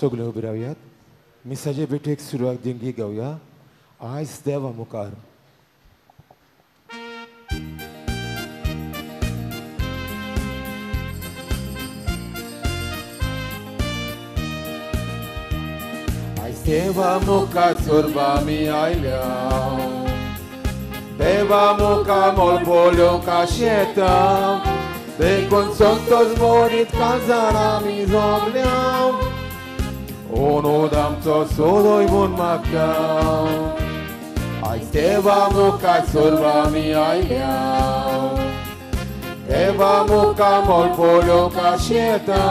सगळे उबे रावयात मिसाचे भेटेक सुरवात दिंगी गावया आयज देवा मुखार आयज देवा मुखार सोरबा आमी आयल्या देवा मुखार मोलपोल्योंक आशेता देखून संतोष मोडीत काजार आमी जमल्या ओनोद आमचो सोदोय म्हूण मागता आयज देवा मुखार सोरबा आमी आयल्या देवा मुखार मोलपोल्योंक आशेता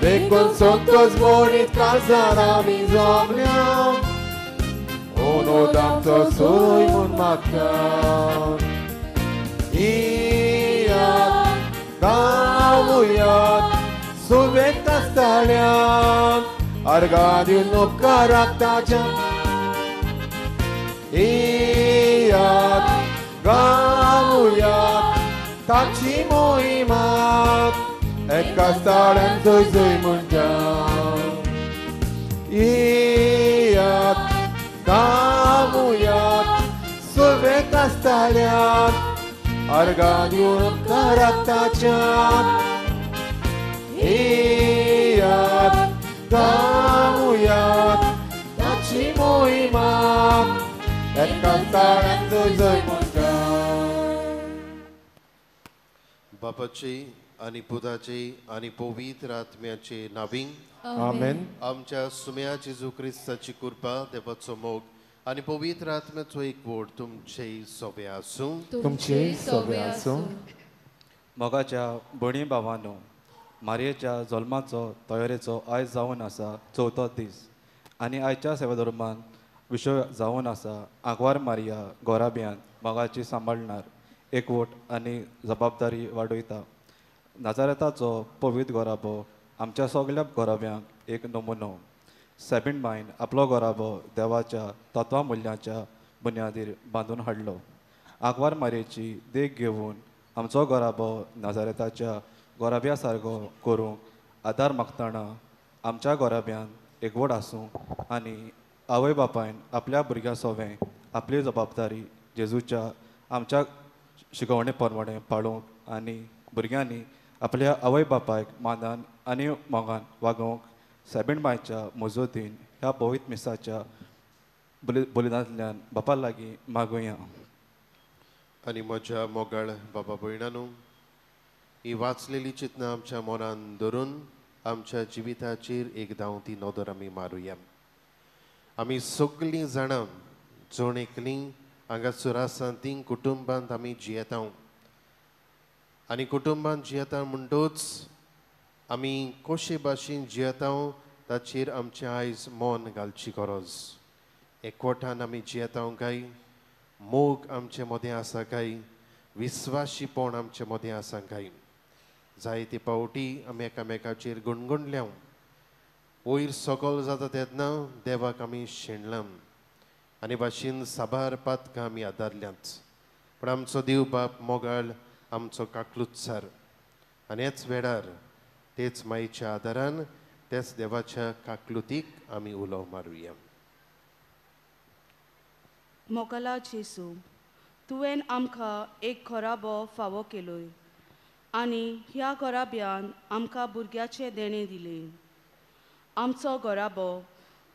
देखून संतोष मोडीत काजार आमी जमल्या ओनोद आमचो सोदोय म्हूण मागता गावयात सुबेक आसताल्यान अर्घा दिवन उपकाराक ताच्या इयात गावयात ताची मोहिमात एका स्थळान जय जय म्हणटा इयात गावयात सुबेक आसताल्यान अर्घा दिवन उपकाराक ताच्या इयात गावयात ताची मोहिमात एका स्थळान जय जय म्हणटा बापाचे आनी पुताचे आनी पवित्र आत्म्याचे नावी आमेन आमच्या सुम्या जेजू क्रिस्ताची कृपा देवाचो मोग आनी पवित्र आत्म्याचो एकवट तुमचे सोबे आसूं तुमचे सोबे आसूं मोगाच्या भणी भावांनो मारयेच्या जल्माचो तयारेचो आयज जावन आसा चवथो दीस आनी आयच्या सेवाधर्मान विशय जावन आसा आग्वार मारिया गोराब्यान मोगाची सांबाळणार एकवट आनी जबाबदारी वाडयता नाजारेताचो पवित्र गोराबो आमच्या सगळ्या गोराब्यांक एक नमुनो सेबीन बायन आपलो गोराबो देवाच्या तत्वा मुल्याच्या बुन्यादीर बांदून हाडलो आग्वार मारयेची देख घेवन आमचो गोराबो नाजारेताच्या गोराब्या सारको करूंक आदार मागतना आमच्या गोराब्यान एकवट आसूं आनी आवय बापायन आपल्या भुरग्यां सोवें आपली जबाबदारी जेजूच्या आमच्या शिकवणे परमाणे पाळूंक आनी भुरग्यांनी आपल्या आवय बापायक मानान आनी मोगान वागोवंक सेबीण बायच्या मजतीन ह्या पवित्र मिसाच्या बलिदानांतल्यान बापा लागीं मागुया आनी म्हज्या मोगाळ बाबा भयणांनो ही वाचलेली चिंतना आमच्या मनान धरून आमच्या जिविताचेर एक धांवती नदर आमी मारुया आमी सगळीं जाणां जोण एकलीं हांगासर आसा तीं कुटुंबांत आमी जियेता आनी कुटुंबांत जियेता म्हणटूच आमी कशे भाशेन जियेता ताचेर आमचें आयज मन घालची गरज एकवटान आमी जियेता काय मोग आमचे मदें आसा काय विस्वाशीपण आमचे मदें आसा काय जायते पावटी आमी एकामेकाचेर गुणगुणल्या वयर सकल जाता तेन्ना देवाक आमी शेणलां आनी भाशेन साबार पातकां आमी आदारल्यांत पण आमचो देव बाप मोगाळ आमचो काकलुत्सार आनी हेच वेळार तेच मायेच्या आदारान तेच देवाच्या काकलुतीक आमी उलो मारुया मोगाला जेसू तुवें आमकां एक घोराबो फावो केलोय आनी ह्या घोराब्यान आमकां भुरग्याचें देणें दिलें आमचो घोराबो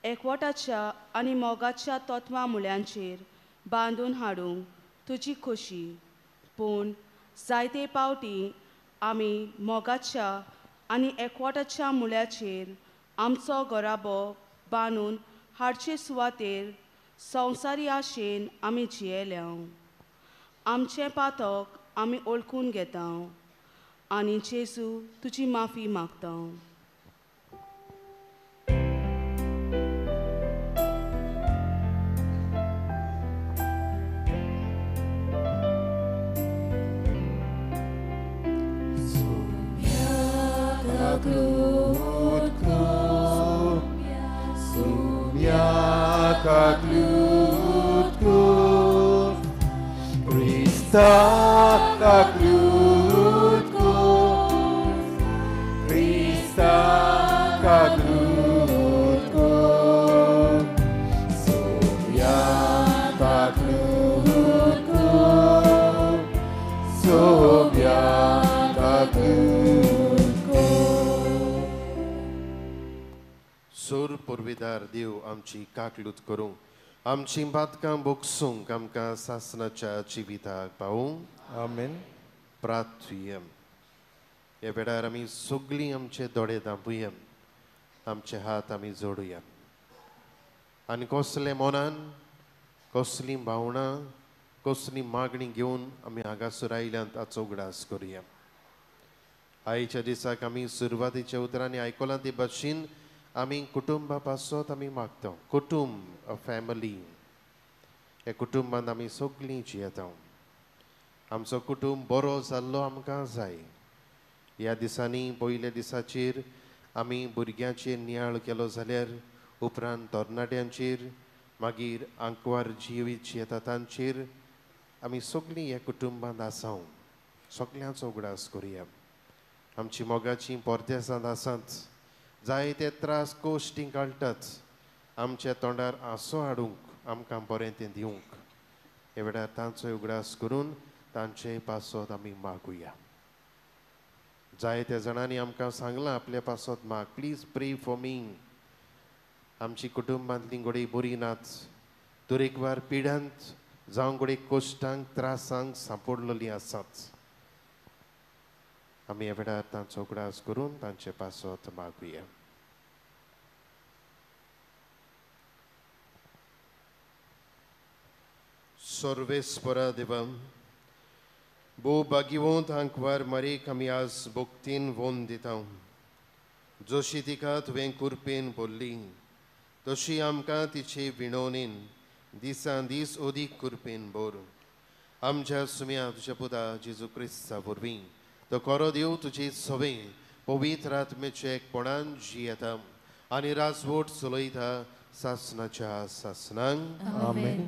एकवटाच्या आनी मोगाच्या तत्वां मुळ्यांचेर बांदून हाडूंक तुजी खोशी पूण जायते पावटी आमी मोगाच्या आनी एकवटाच्या मुळ्याचेर आमचो घोराबो बांदून हाडचे सुवातेर संवसारी आशेन आमी जियेल्या आमचें पातक आमी ओळखून घेता आनी जेजू तुजी माफी मागता Krista, पुरविदार देव आमची काकलूत करूं आमची बातकां बोगसूंक आमकां सासणाच्या जिविताक पावूंक आमेन. प्रार्थुयम. ह्या वेळार आमी सगळीं आमचे दोळे धांपूयम आमचे हात आमी जोडुया आनी कसले मनान कसली भावना कसली मागणी घेवन आमी हांगासर आयल्यांत हाचो उगडास करुया. आयच्या दिसाक आमी सुरवातीच्या उतरांनी आयकलां ते भाशेन आमी कुटुंबा पासत आमी मागता. कुटुंब अ फॅमिली. हे कुटुंबान आमी सगळीं जियेता. आमचो कुटुंब बरो जाल्लो आमकां जाय. ह्या दिसांनी पयल्या दिसाचेर आमी भुरग्यांचेर नियाळ केलो जाल्यार उपरांत तरणाट्यांचेर मागीर आंकवार जिवीत जी येता तांचेर आमी सगळीं ह्या कुटुंबांत आसांव. सगळ्यांचो उगडास करुया. आमची मोगाचीं परदेसांत आसात जायते त्रास कोश्टी काडटात. आमच्या तोंडार आंसो हाडूंक आमकां बरें तें दिवंक हे वेळार तांचोय उगडास करून तांचे पासत आमी मागुया. जायत्या जाणांनी आमकां सांगलां आपल्या पासत माग. प्लीज प्रे फॉर मी. आमची कुटुंबांतलीं घोडी बरीं नात. तरेकवार पिड्यांत जावं घोडी कोश्टांक त्रासांक सांपडलेलीं आसात. आमी ह्या वेळार तांचो उगडास करून तांचे पासत मागुया. सर्वेस्परा देवा भोव भाग्यवंत आंकवार मारेक आमी आज भोक्तीन वोन दिता. जशी तिका तुवें कुरपेन बोल्ली तशी आमकां तिचे विणवणेन दिसान दीस अदीक कुरपेन बोर. आमच्या सुम्या तुज्या पुता जेजू क्रिस्ता वरवीं तो खरो देव तुजे सवें पवित्र आत्मेचे एकपणान जियेता आनी राजवट चलयता सासणाच्या सासणांक. आमेन.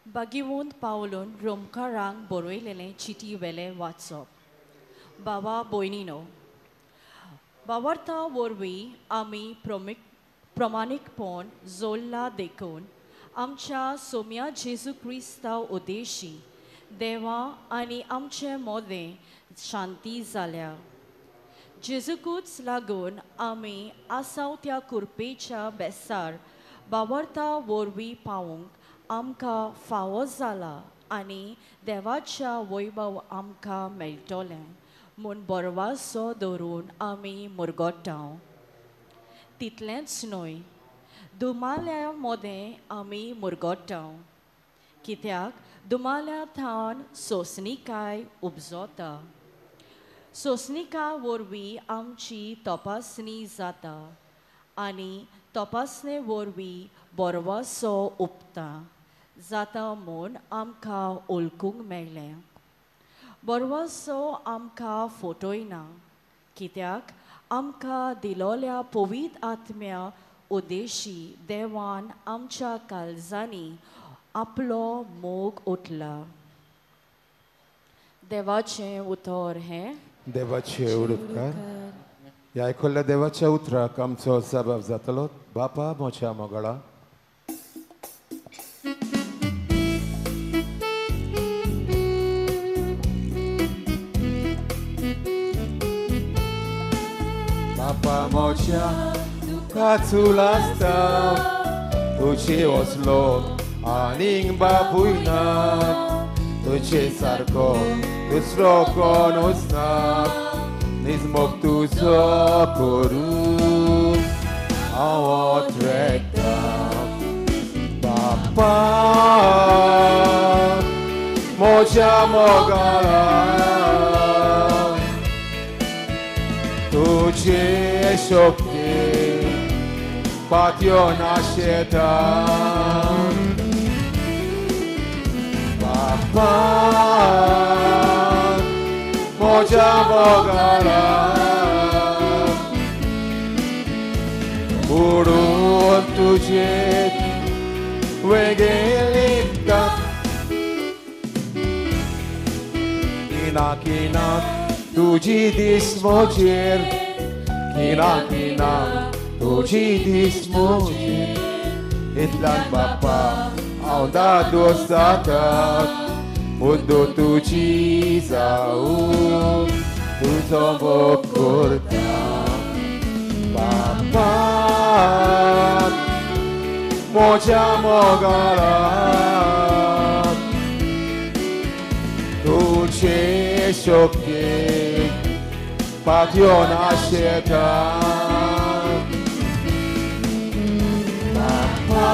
भाग्यवंत पावलून रोमकारांक बरयलेलें चिटी वेलें वाचप. बाबा भयणीनो, वावरता वरवीं आमी प्रमाणीकपण जोडला देखून आमच्या सोम्या जेजू क्रिस्ता उद्देशी देवा आनी आमचे मोदें शांती जाल्या. जेजूकूच लागून आमी आसाव त्या कुरपेच्या बेसार वावरता वरवीं पावूंक आमकां फावो जाला आनी देवाच्या वैभव आमकां मेळटलें म्हूण बरवासो धरून आमी मुरगोटाव. तितलेंच न्हय, दुमाल्या मोदें आमी मुरगोटाव. कित्याक दुमाल्या थावन सोंसणीकाय उपजोता. सोंसणीका वरवीं आमची तपासणी जाता आनी तपासणे वरवीं बरवासो उपता जाता म्हूण आमकां ओळखूंक मेळ्ळें. बरवासो आमकां फटयना कित्याक आमकां दिलोल्या पवित्र आत्म्या उद्देशी देवान आमच्या काळजांनी आपलो मोग ओतला. देवाचें उतर हें. देवाचे उडोवकार. ह्या आयकल्ल्या देवाच्या उतराक आमचो जबाब जातलो. बापा म्हज्या मोगाळा. बापा मोच्या तुकाचू लासता तुझे वसलो आनीक बापूय ना. तुझे सारको दुसरो कोण वचना. निजमोग तुजो करून हांव वोत्रेता. बापा म्हज्या मोगाळा तुजे शक्ती पातयो नाशेता. बापा म्हज्या मोगाळा बुडून तुजे वेगळीता. किनाक तुजी दीस म्हजेर. किनाक तुजी दीस म्हजेर. इतल्यान बापा हांव दादोस जाता मुद्दो तुजी जावून तुजो मोग करता बापा म्हज्या मोगाला तुजे शक्तीक पातयो नाशेता बापा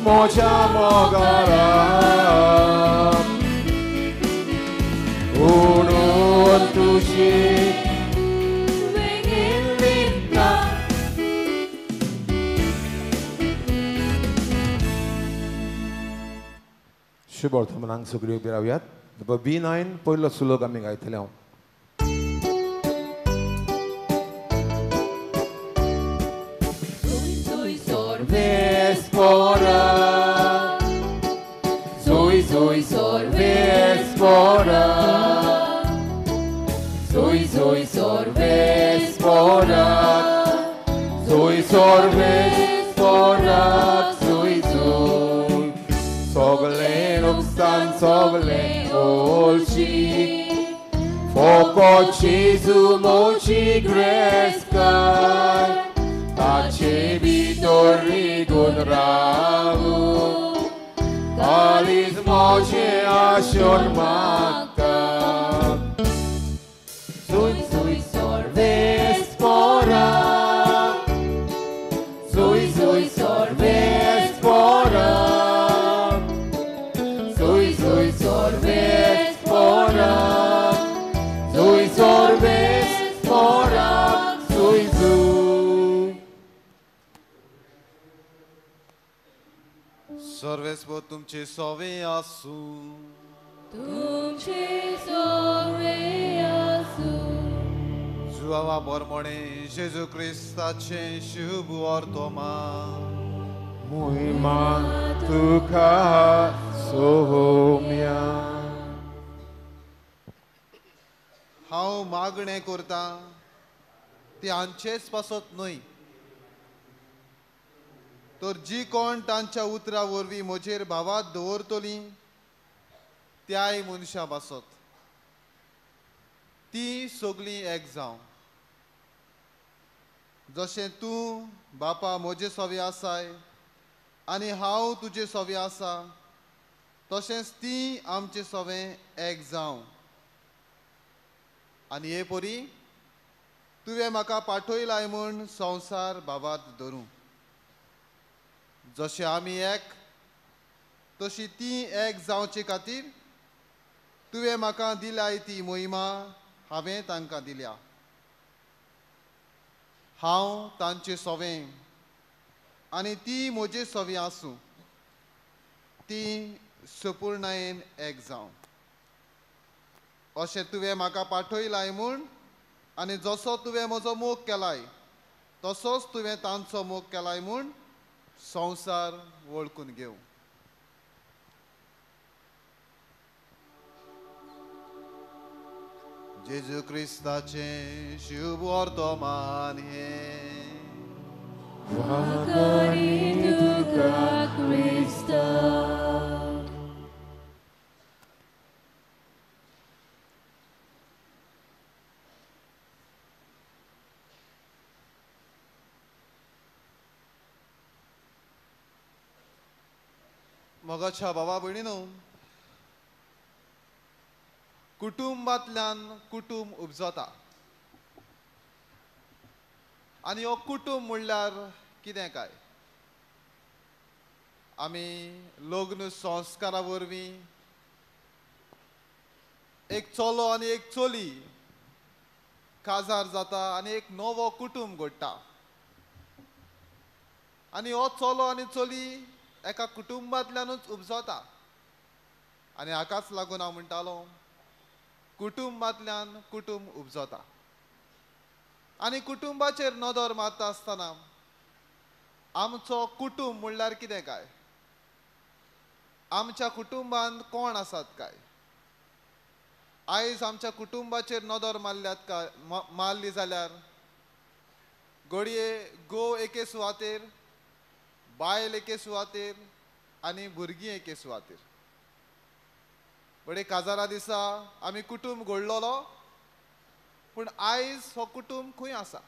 म्हज्या मोगाला उडून तुजी शुभ वर्तमानांक सगळ्यो उबी रावयात B9 पयलो सुलोक आमी गायतले हांव Sorvespora Soy sorvespora Soy sorvespora Soy sorvespora Soy Sogle obstan sogle olci Foco Gesù moci crescai Tace vitorri gunravu Kalis moce asion mata Sui sorvespora Sui sorvespora Sui sorvespora Sui sorvespora Sui सर्वेस्व तुमचे सोवे आसू तुमचे सोवे आसू जुआवा बरमणे जेजू क्रिस्ताचे शुभ वर्तमान Muima tuka sohomya हांव मागणें करता ती हांचेच पासत न्हय तर जी कोण तांच्या उतरा वरवीं म्हजेर भावात दवरतली त्याय मनशां पासत ती सगळीं एक जावं जशें तूं बापा म्हजे सोवे आसाय आनी हांव तुजे सोवे आसा तशेंच ती आमचे सोवे एक जावं आनी हे परी तुवें म्हाका पाठयलाय म्हूण संवसार बाबात धरूं जशें आमी एक तशी ती एक जावचे खातीर तुवें म्हाका दिल्याय ती मोहिमा हांवें तांकां दिल्या हांव तांचे सोवें आनी ती म्हजे सोवी आसूं ती संपूर्णायेन एक जावं अशें तुवें म्हाका पाठयलाय म्हूण आनी जसो तुवें म्हजो मोग केलाय तसोच तुवें तांचो मोग केलाय म्हूण संवसार वळखून घेवं जेजू क्रिस्ताचे शुभ वर्तमान हे मोगाच्या बाबा भयणीनो कुटुंबांतल्यान कुटुंब उपजता आनी हो कुटुंब म्हणल्यार कितें काय आमी लग्न संस्कारा वरवीं एक चलो आनी एक चली काजार जाता आनी एक नवो कुटुंब घडटा आनी हो चलो आनी चली एका कुटुंबांतल्यानूच उपजता आनी हाकाच लागून हांव म्हणटालो कुटुंबांतल्यान कुटुंब उपजता आनी कुटुंबाचेर नदर मारता आसतना आमचो कुटुंब म्हणल्यार कितें काय आमच्या कुटुंबांत कोण आसात काय आयज आमच्या कुटुंबाचेर नदर मारली जाल्यार घडये एके सुवातेर बायल एके सुवातेर आनी भुरगीं एके सुवातेर. बडे काजारा दिसा आमी कुटुंब घडलोलो, पूण आयज हो कुटुंब खंय आसा.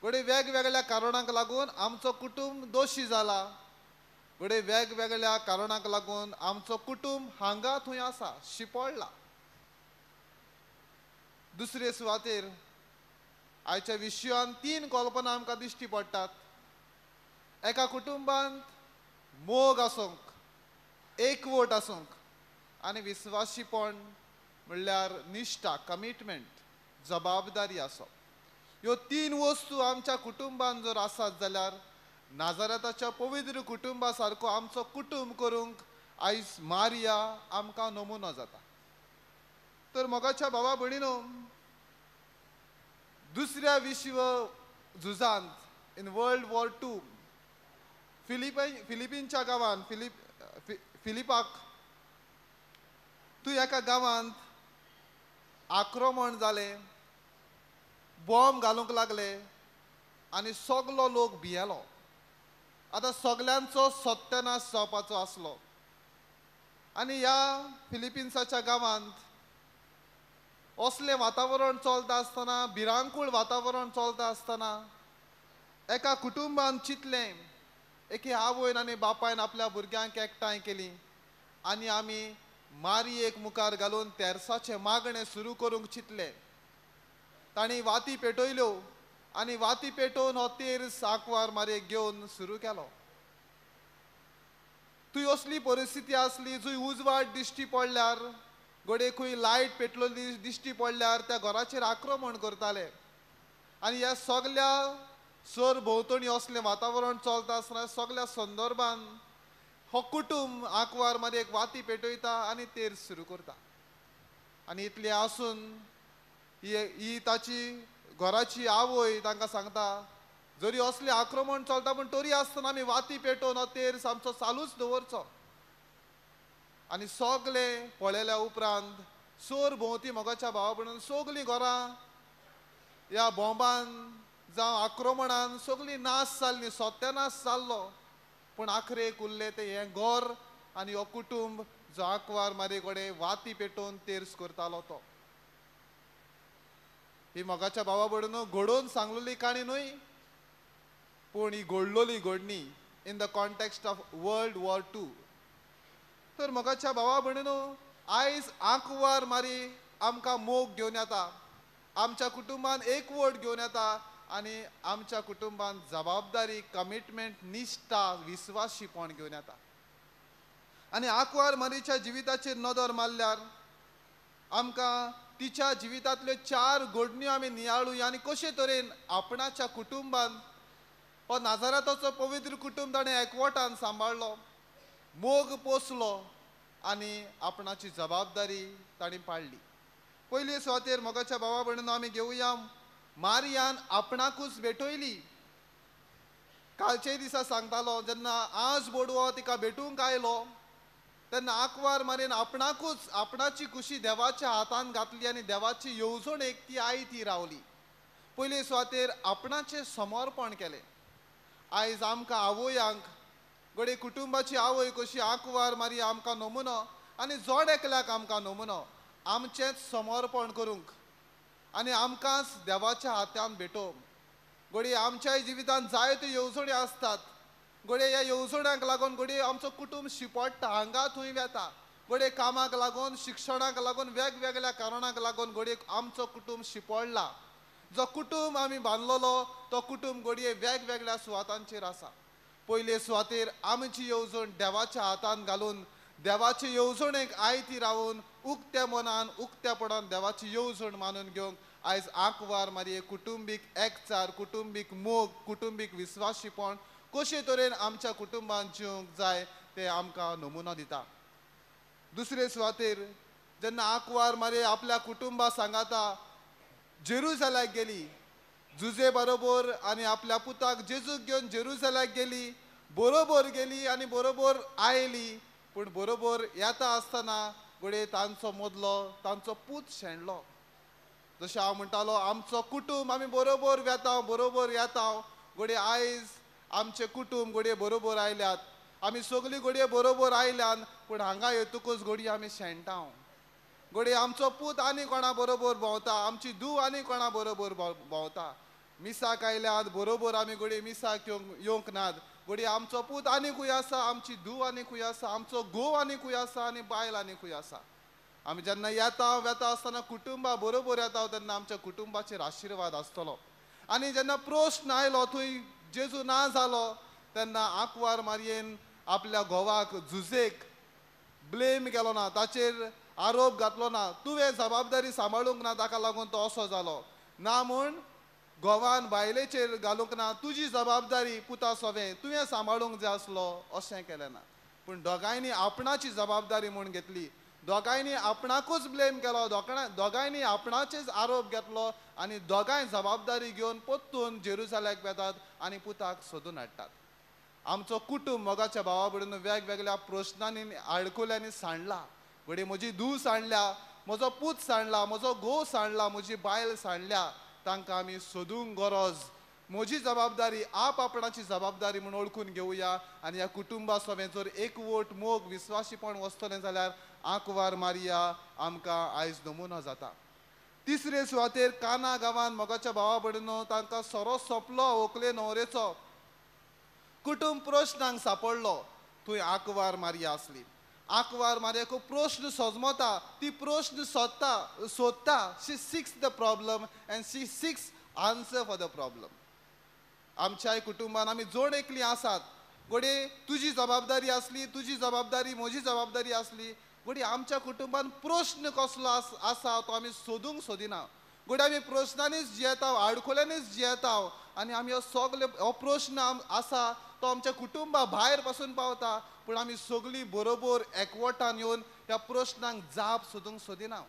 बडे वेगवेगळ्या कारणांक लागून आमचो कुटुंब दोशी जाला. बडे वेगवेगळ्या कारणांक लागून आमचो कुटुंब हांगा थंय आसा, शिपडला. दुसरे सुवातेर आयच्या विशयान 3 कल्पना आमकां दिश्टी पडटात. एका कुटुंबांत मोग आसूंक, एकवट आसूंक आनी विस्वाशीपण म्हणल्यार निश्ठा, कमिटमेंट, जबाबदारी आसप. ह्यो 3 वस्तू आमच्या कुटुंबान जर आसात जाल्यार नाजारेताच्या पवित्र कुटुंबा सारको आमचो कुटुंब करूंक आयज मारिया आमकां नमुनो जाता. तर मोगाच्या भावा भयणीनो, दुसऱ्या विश्व झुजांत इन वर्ल्ड वॉर 2 फिलिपिनच्या गांवांत फिलिपाक तूं एका गांवांत आक्रमण जालें, बॉम्ब घालूंक लागले आनी सगलो लोक भियेलो. आतां सगल्यांचो सत्यानाश जावपाचो आसलो. आनी ह्या फिलिपिन्साच्या गांवांत असलें वातावरण चलता आसतना, भिरांकूळ वातावरण चलता आसतना एका कुटुंबान चिंतलें, एके आवयन आनी बापायन आपल्या भुरग्यांक एकठांय केली आनी आमी मारयेक मुखार घालून तेरसाचें मागणें सुरू करूंक चिंतलें. तांणी वाती पेटयल्यो आनी वाती पेटोवन हो तेर्स आंकवार मारयेक घेवन सुरू केलो. थंय असली परिस्थिती आसली, जंय उजवाड दिश्टी पडल्यार, घोडे खंय लायट पेटलोली दिश्टी पडल्यार त्या घराचेर आक्रमण करताले. आनी ह्या सगल्या सर भोंवतणी असलें वातावरण चलता आसतना सगल्या संदर्भान हो कुटुंब आंकवार मारयेक वाती पेटयता आनी तेर्स सुरू करता. आनी इतलें आसून ही ताची घराची आवय तांकां सांगता, जरी असलें आक्रमण चलता पूण तरी आसतना आमी वाती पेटोवन हो तेर्स आमचो चालूच दवरचो. आनी सगलें पळयल्या उपरांत सोर भोंवती मोगाच्या भावा भयणीन सगलीं घरां ह्या बॉम्बान जावं आक्रमणान सगलीं नाश जाल्लीं, सत्यानाश जाल्लो. पूण आखरेक उरलें तें हें घर आनी हो कुटुंब जो आंकवार मारये कडेन वाती पेटोवन तेर्स करतालो तो. ही मोगाच्या भावा भयणीनो घडोवन सांगलेली काणी न्हय, पूण ही घडलोली घडणी in the context of World War 2. तर मोगाच्या भावा भयणीनो, आयज आंकवार मारी आमकां मोग घेवन येता, आमच्या कुटुंबान एकवट घेवन येता आनी आमच्या कुटुंबान जबाबदारी, कमिटमेंट, निश्ठा, विस्वाशीपण घेवन येता. आनी आंकवार मारीच्या जिविताचेर नदर मारल्यार आमकां तिच्या जिवितांतल्यो 4 घडण्यो आमी नियाळुया आनी कशे तरेन आपणाच्या कुटुंबान हो नाजारेताचो पवित्र कुटुंब ताणें एकवटान सांबाळलो, मोग पोसलो आनी आपणाची जबाबदारी ताणें पाळली. पयले सुवातेर मोगाच्या भावा भयणीनो आमी घेवया, मारियान आपणाकूच भेटयली. कालचे दिसा सांगतालो जेन्ना आज बोडवो तिका भेटूंक आयलो तेन्ना आंकवार मारेन आपणाकूच आपणाची कुशी देवाच्या हातान घातली आनी देवाची येवजणेक ती आयती रावली. पयले सुवातेर आपणाचें समर्पण केलें. आयज आमकां आवयांक घडये कुटुंबाची आवय कशी आंकवार मारी आमकां नमुनो आनी जोड एकल्याक आमकां नमुनो, आमचेंच समर्पण करूंक आनी आमकांच देवाच्या हातान भेटोवंक. घडये आमच्याय जिवितांत जायत्यो येवजणी आसतात. घडये ह्या येवजण्यांक लागून घडये आमचो कुटुंब शिपडटा, हांगा थंय वेता. घडये कामाक लागून, शिक्षणाक लागून, वेगवेगळ्या कारणांक लागून घडये आमचो कुटुंब शिपडला. जो कुटुंब आमी बांदलोलो तो कुटुंब घडये वेगवेगळ्या सुवातांचेर आसा. पयले सुवातेर आमची येवजण देवाच्या हातान घालून देवाचे येवजणेक आयती रावून उक्त्या मनान उक्त्यापणान देवाची येवजण मानून घेवंक आयज आंकवार मारये कुटुंबीक एकचार, कुटुंबीक मोग, कुटुंबीक विस्वाशीपण कशे तरेन आमच्या कुटुंबान जिवंक जाय ते आमकां नमुनो दिता. दुसरे सुवातेर जेन्ना आंकवार मारये आपल्या कुटुंबा सांगाता जेरुसलेमाक गेली, जुजे बरोबर आनी आपल्या पुताक जेजूक घेवन जेरुसलेमाक गेली, बरोबर गेली आनी बरोबर आयली. पूण बरोबर येता आसतना घडये तांचो मदलो तांचो पूत शेणलो. जशें हांव म्हणटालो आमचो कुटुंब आमी बरोबर वेता, बरोबर येता. घडये आयज आमचे कुटुंब घोडये बरोबर आयल्यात, आमी सगळी घोडये बरोबर आयल्यान, पूण हांगा येतकूच घोडी आमी शेणटाव. घोडये आमचो पूत आनी कोणा बरोबर भोंवता, आमची धूव आनी कोणा बरोबर भोंवता. मिसाक आयल्यात बरोबर आमी घोडये मिसाक येवंक नात. घोडये आमचो पूत आनीकूय आसा, आमची धूव आनीकूय आसा, आमचो घोव आनीकूय आसा आनी बायल आनीकूय आसा. आमी जेन्ना येता वेता आसतना कुटुंबा बरोबर येता तेन्ना आमच्या कुटुंबाचेर आशिर्वाद आसतलो. आनी जेन्ना प्रश्न आयलो थंय जेजू ना जालो तेन्ना आंकवार मारयेन आपल्या घोवाक झुजेक ब्लेम केलो ना, ताचेर आरोप घातलो ना, तुवें जबाबदारी सांबाळूंक ना ताका लागून तो असो जालो ना म्हूण घोवान बायलेचेर घालूंक ना, तुजी जबाबदारी पुता सवें तुवें सांबाळूंक जाय आसलो अशें केलें ना. पूण दोगांयनी आपणाची जबाबदारी म्हूण घेतली, दोगांयनी आपणाकूच ब्लेम केलो, दोगांयनी आपणाचेच आरोप घेतलो आनी दोगांय जबाबदारी घेवन परतून जेरुसलेमाक वेतात आनी पुताक सोदून हाडटात. आमचो कुटुंब मोगाच्या भावा भयणीन वेगवेगळ्या प्रश्नांनी आडकुल्यांनी सांडला. घोडी म्हजी धूव सांडल्या, म्हजो पूत सांडला, म्हजो घोव सांडला, म्हजी बायल सांडल्या, तांकां आमी सोदूंक गरज. म्हजी जबाबदारी आपणाची जबाबदारी म्हूण ओळखून घेवया आनी ह्या कुटुंबा सवें जर एकवट मोग विस्वासीपण वचतलें जाल्यार आंकवार मारिया आमकां आयज नमुनो जाता. तिसरे सुवातेर काना गांवांत मोगाच्या भावा भयणीनो तांकां सोरो सोंपलो व्हंकले न्हवरेचो. कुटुंब प्रश्नांक सांपडलो, थंय आंकवार मारिया आसली. आंकवार मारयेको प्रश्न सजमता, ती प्रश्न सोदता. She seeks the problem and she seeks answer for the problem. आमच्याय कुटुंबान आमी जोड एकली आसात. घोडये तुजी जबाबदारी आसली, तुजी जबाबदारी म्हजी जबाबदारी आसली. घोडी आमच्या कुटुंबान प्रश्न कसलो आसा तो आमी सोदूंक सोदिना. घोडी आमी प्रश्नांनीच जियेता, आडखोल्यांनीच जियेता आनी आमी हो सगळे हो प्रश्न आसा तो आमच्या कुटुंबा भायर पासून पावता, पूण आमी सगळीं बरोबर एकवटान येवन ह्या प्रश्नांक जाप सोदूंक सोदिना.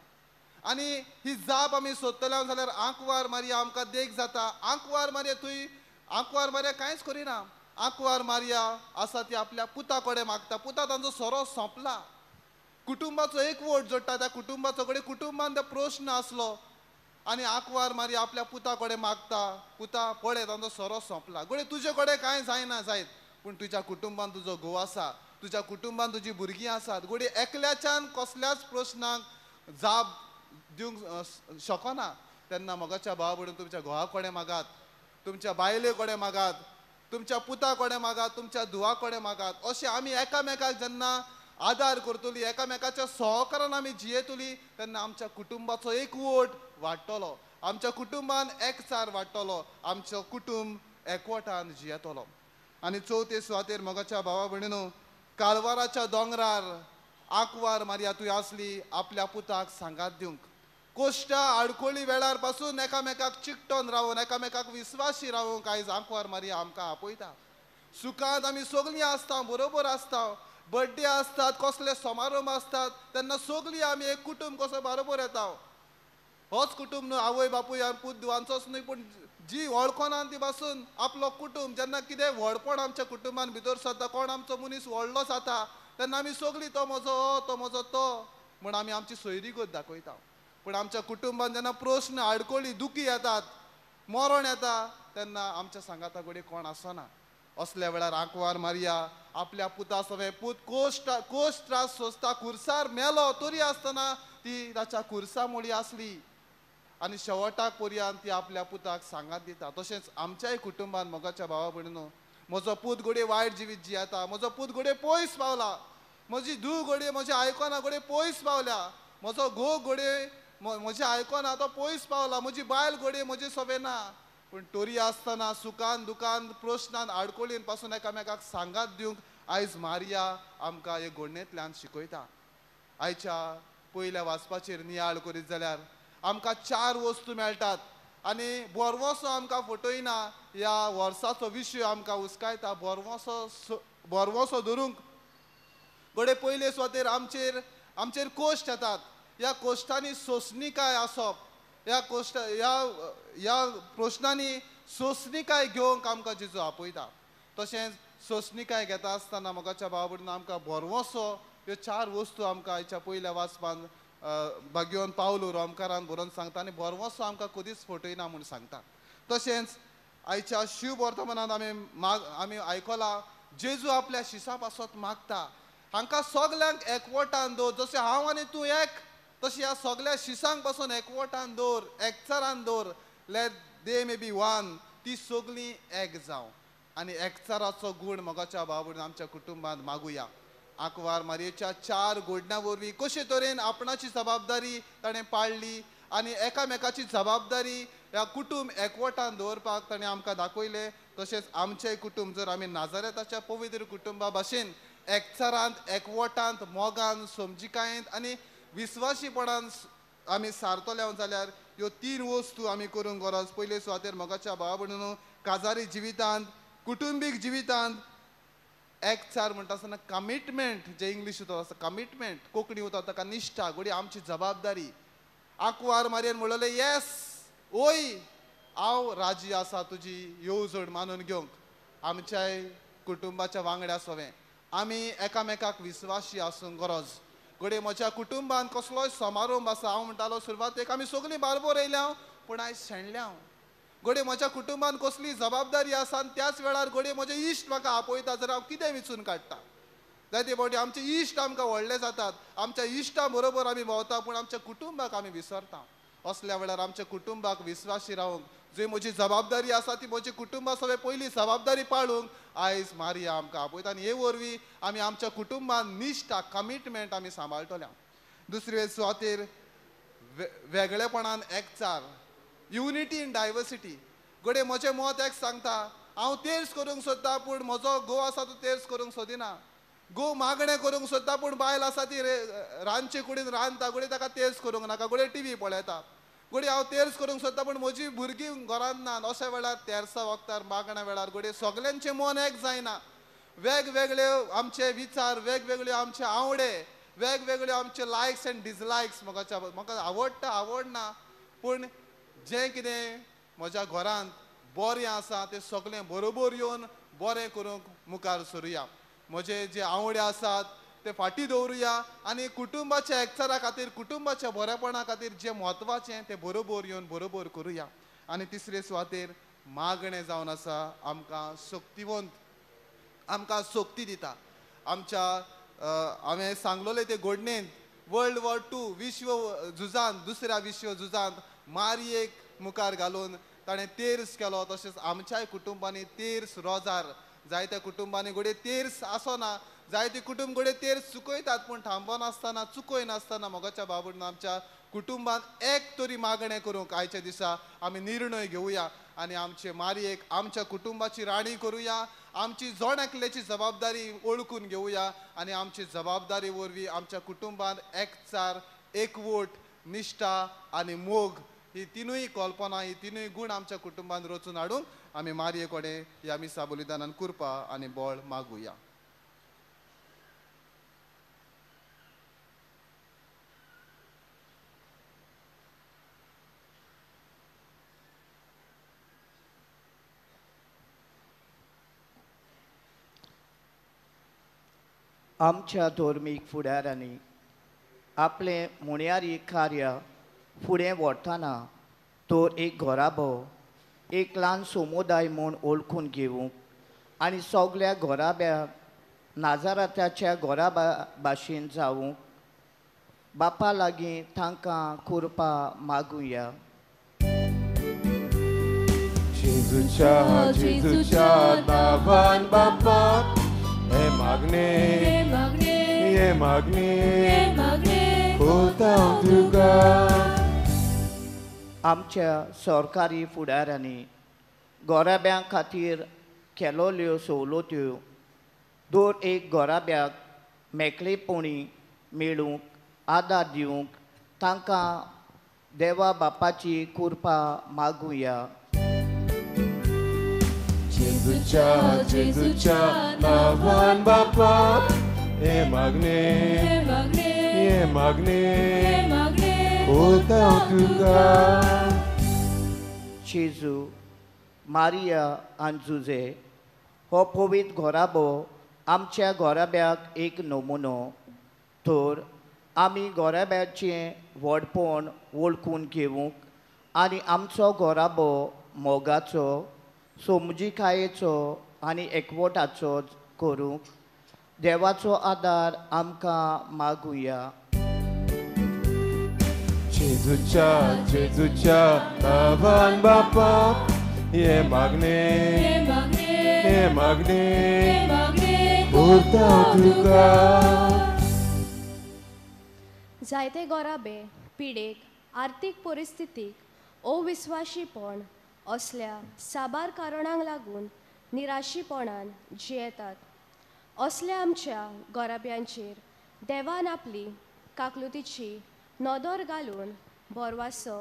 आनी ही जाप आमी सोदतले जाल्यार आंकवार मारिया आमकां देख जाता. आंकवार मारिया थंय आंकवार मारिया कांयच करिना. आंकवार मारिया आसा ती आपल्या पुता कडेन मागता. पुता तांचो सोरो सोंपला, कुटुंबाचो एकवट जोडटा. त्या कुटुंबाचो कडेन कुटुंबान तो प्रश्न आसलो आनी आंकवार मारिया आपल्या पुता कडेन मागता. पुता पळय तांचो सोरो सोंपला. घोडये तुजे कडेन कांय जायना जायत, पूण तुज्या कुटुंबान तुजो घोव आसा, तुज्या कुटुंबान तुजी भुरगीं आसात. घोडये एकल्याच्यान कसल्याच प्रश्नांक जाप दिवंक शकना. तेन्ना मोगाच्या भावा भयणीनो तुमच्या घोवा कडेन मागात, तुमच्या बायले कडेन मागात, तुमच्या पुता कडेन मागात, तुमच्या धुवा कडेन मागात. अशें आमी एकामेकाक जेन्ना आदार करतली, एकामेकाच्या सहकारान आमी जियेतली तेन्ना आमच्या कुटुंबाचो एकवट वाडटलो, आमच्या कुटुंबान एकचार वाडटलो, आमचो कुटुंब एकवटान जियेतलो. आनी चवथे सुवातेर मोगाच्या भावा भयणीनो कालवाराच्या दोंगरार आंकवार मारिया थंय आसली आपल्या पुताक सांगात दिवंक. कोश्टा आडकोळी वेळार पासून एकामेकाक चिकटोन रावून एकामेकाक विस्वासी रावूंक आयज आंकवार मारिया आमकां आपयता. सुखांत आमी सगळीं आसता, बरोबर आसता, बर्थडे आसतात, कसले समारंभ आसतात तेन्ना सगळीं आमी एक कुटुंब कसो बरोबर येता. होच कुटुंब न्हू, आवय बापूय आनी पूत दुवांचोच न्हय, पूण जी वळखना ती पासून आपलो कुटुंब. जेन्ना कितें व्हडपण आमच्या कुटुंबान भितर सरता, कोण आमचो मनीस व्हडलो जाता तेन्ना आमी सगळीं तो म्हजो तो म्हूण आमी आमची सोयरीगत दाखयता. पूण आमच्या कुटुंबान जेन्ना प्रश्न आडकोळी दुखी येतात, मरण येता तेन्ना आमच्या सांगाता कडेन कोण आसना. असल्या वेळार आंकवार मारिया आपल्या पुता सवें पूत कोश त्रास सोंसता. खुर्सार मेलो तरी आसतना ती ताच्या खुर्सा मुळी आसली आनी शेवटाक पर्यंत ती आपल्या पुताक सांगात दिता. तशेंच आमच्याय कुटुंबान मोगाच्या भावा भयणीनो म्हजो पूत घोडये वायट जिवीत जियेता, म्हजो पूत घोडये पयस पावला, म्हजी धूव घोडये म्हजें आयकना घोडये पयस पावल्या, म्हजो घोव घोडये म्हजें आयकना तो पयस पावला, म्हजी बायल घोडये म्हजे सवें ना. पूण तोरी आसतना सुखान दुखान प्रश्नान आडकोळीन पासून एकामेकाक सांगात दिवंक आयज मारिया आमकां हे घोडणेंतल्यान शिकयता. आयच्या पयल्या वाचपाचेर नियाळ करीत जाल्यार आमकां 4 वस्तू मेळटात आनी बोरवोसो आमकां फटयना. ह्या वर्साचो विशय आमकां उस्कायता बोरवोसो धरूंक. घोडये पयले सुवातेर आमचेर कोश्ट येतात. ह्या कोश्टांनी सोंसणीकाय आसप, ह्या प्रश्नांनी सोंसणीकाय घेवंक आमकां जेजू आपयता. तशेंच सोंसणीकाय घेता आसतना मोगाच्या भावा भयणीनो आमकां बोरवोसो ह्यो 4 वस्तू आमकां आयच्या पयल्या वाचपान भाग्योन पावलो रोमकारान बरोवन सांगता आनी बोरवोसो आमकां कधीच फटयना म्हूण सांगता. तशेंच आयच्या शिव वर्तमानात आमी आयकला जेजू आपल्या शिसा पासत मागता हांकां सगल्यांक एकवटान दवर जशें हांव आनी तूं एक तशी ह्या सगळ्या शिसांक पासून एकवटान दवर एकचारान दवर late they may be one ती सगळीं एक जावं आनी एकचाराचो गूण मोगाच्या बाबून आमच्या कुटुंबांत मागुया आंकवार मारयेच्या 4 गोडण्यां वरवीं कशे तरेन आपणाची जबाबदारी ताणें पाळली आनी एकामेकाची जबाबदारी ह्या कुटुंब एकवटान दवरपाक ताणें आमकां दाखयलें तशेंच आमचेय कुटुंब जर आमी नाजारेताच्या पवित्र कुटुंबा भाशेन एकचारांत एकवटांत मोगान समजिकायेंत आनी विस्वासीपणान आमी सारतले जाल्यार ह्यो 3 वस्तू आमी करूंक गरज पयले सुवातेर मोगाच्या भावा भयणीनो काजारी जिवितांत कुटुंबीक जिवितांत एकचार म्हणटा आसतना कमिटमेंट जे इंग्लीश उतर आसा कमिटमेंट कोंकणी उतर ताका निश्ठा घोडी आमची जबाबदारी आंकवार मारयेन म्हणलें येस ओय हांव राजी आसा तुजी येवजण मानून घेवंक आमच्याय कुटुंबाच्या वांगड्या सोवें आमी एकामेकाक विस्वासी आसूंक गरज घोडे म्हज्या कुटुंबान कसलोय समारोंभ आसा हांव म्हणटालो सुरवातेक आमी सगळीं बारबोर येयल्या पूण आयज शेणल्या घोडे म्हज्या कुटुंबान कसली जबाबदारी आसा आनी त्याच वेळार घोडे म्हजे इश्ट म्हाका आपयता जर हांव कितें विचून काडटा जायते फावटी आमचे इश्ट आमकां व्हडले जातात आमच्या इश्टां बरोबर आमी भोंवता पूण आमच्या कुटुंबाक आमी विसरता असल्या वेळार आमच्या कुटुंबाक विस्वासी रावंक जी म्हजी जबाबदारी आसा ती म्हजी कुटुंबा सगळे पयली जबाबदारी पाळूंक आयज मारिया आमकां आपयता आनी हे वरवीं आमी आमच्या कुटुंबान निश्ठा कमिटमेंट आमी सांबाळटल्या दुसरे सुवातेर वेगळेपणान एकचार युनिटी इन डायवर्सिटी घोडे म्हजें मत एक सांगता हांव तेर्स करूंक सोदता पूण म्हजो घोव आसा तो तेर्स करूंक सोदिना घोव मागणें करूंक सोदता पूण बायल आसा ती रांदचे कुडीन रांदता घोडे ताका तेर्स करूंक नाका घोडे टीव्ही पळयता घोडे हांव तेर्स करूंक सोदता पूण म्हजी भुरगीं घरांत ना अशा वेळार तेर्सा वखदार मागण्या वेळार घोडे सगल्यांचें मन एक जायना वेगवेगळे आमचे विचार वेगवेगळ्यो आमचे आवडे वेगवेगळ्यो आमचे लायक्स एंड डिसलायक्स म्हाका आवडटा आवडना पूण जें कितें म्हज्या घरांत बरें आसा तें सगळें बरोबर येवन बरें करूंक मुखार सरुया म्हजे जे आवडे आसात ते फाटी दवरुया आनी कुटुंबाच्या एकचारा खातीर कुटुंबाच्या बरेपणा खातीर जें म्हत्वाचें तें बरोबर येवन बरोबर करुया आनी तिसरे सुवातेर मागणें जावन आसा आमकां शक्तिवंत आमकां शक्ती दिता आमच्या हांवें सांगलोलें ते घडणेंत वर्ल्ड वॉर 2 विश्व झुजांत दुसऱ्या विश्व झुजांत मारयेक मुखार घालून ताणें तेर्स केलो तशेंच आमच्याय कुटुंबांनी तेर्स रोजार जायत्या कुटुंबांनी घोडे तेर्स आसना जायते कुटुंब घोडे तेर्स चुकयतात पूण थांबो नासतना चुकय नासतना मोगाच्या बाबून आमच्या कुटुंबांत एक तरी मागणें करूंक आयच्या दिसा आमी निर्णय घेवया आनी आमचे मारयेक आमच्या कुटुंबाची राणी करुया आमची जण एकल्याची जबाबदारी ओळखून घेवया आनी आमची जबाबदारी वरवीं आमच्या कुटुंबांत एकचार एकवट निश्ठा आनी मोग ही तिनूय कल्पना ही तिनूय गूण आमच्या कुटुंबांत रचून हाडूंक आमी मारये कडेन ह्या मिसा बलिदानान कृपा आनी बळ मागुया आमच्या धर्मीक फुडाऱ्यांनी आपले मुण्यारी कार्य फुडें व्हरतना तो एक घोराबो एक ल्हान समुदाय म्हूण ओळखून घेवंक आनी सगळ्या घोराब्याक नाजारात्याच्या घोरा भाशेन जावंक बापा लागीं तांकां कृपा मागुया जेजूच्या नांवान बापा हे मागणे कोता तुका आमच्या सरकारी फुडाऱ्यांनी गोराब्यां खातीर केलोल्यो सवलत्यो दर एक गोराब्याक मेकळेपणी मेळूंक आदार दिवंक तांकां देवा बापाची कृपा मागुया जेजूच्या नांवान बापा हे मागणे कोता तुका जेजू मारिया आनी जुजे हो पवित्र घोराबो आमच्या घोराब्याक एक नमुनो तर आमी घोराब्याचें व्हडपण वळखून घेवंक आनी आमचो घोराबो मोगाचो समजिकायेचो आनी एकवटाचो करूंक देवाचो आदार आमकां मागुया. जेजूच्या नांवान बापा हे मागणे करता तुका. जायते गोराबे पिडेक आर्थीक परिस्थितीक अविस्वाशीपण असल्या साबार कारणांक लागून निराशीपणान जियेतात. असल्या आमच्या गोराब्यांचेर देवान आपली काकलुतीची नदर घालून बोरवासो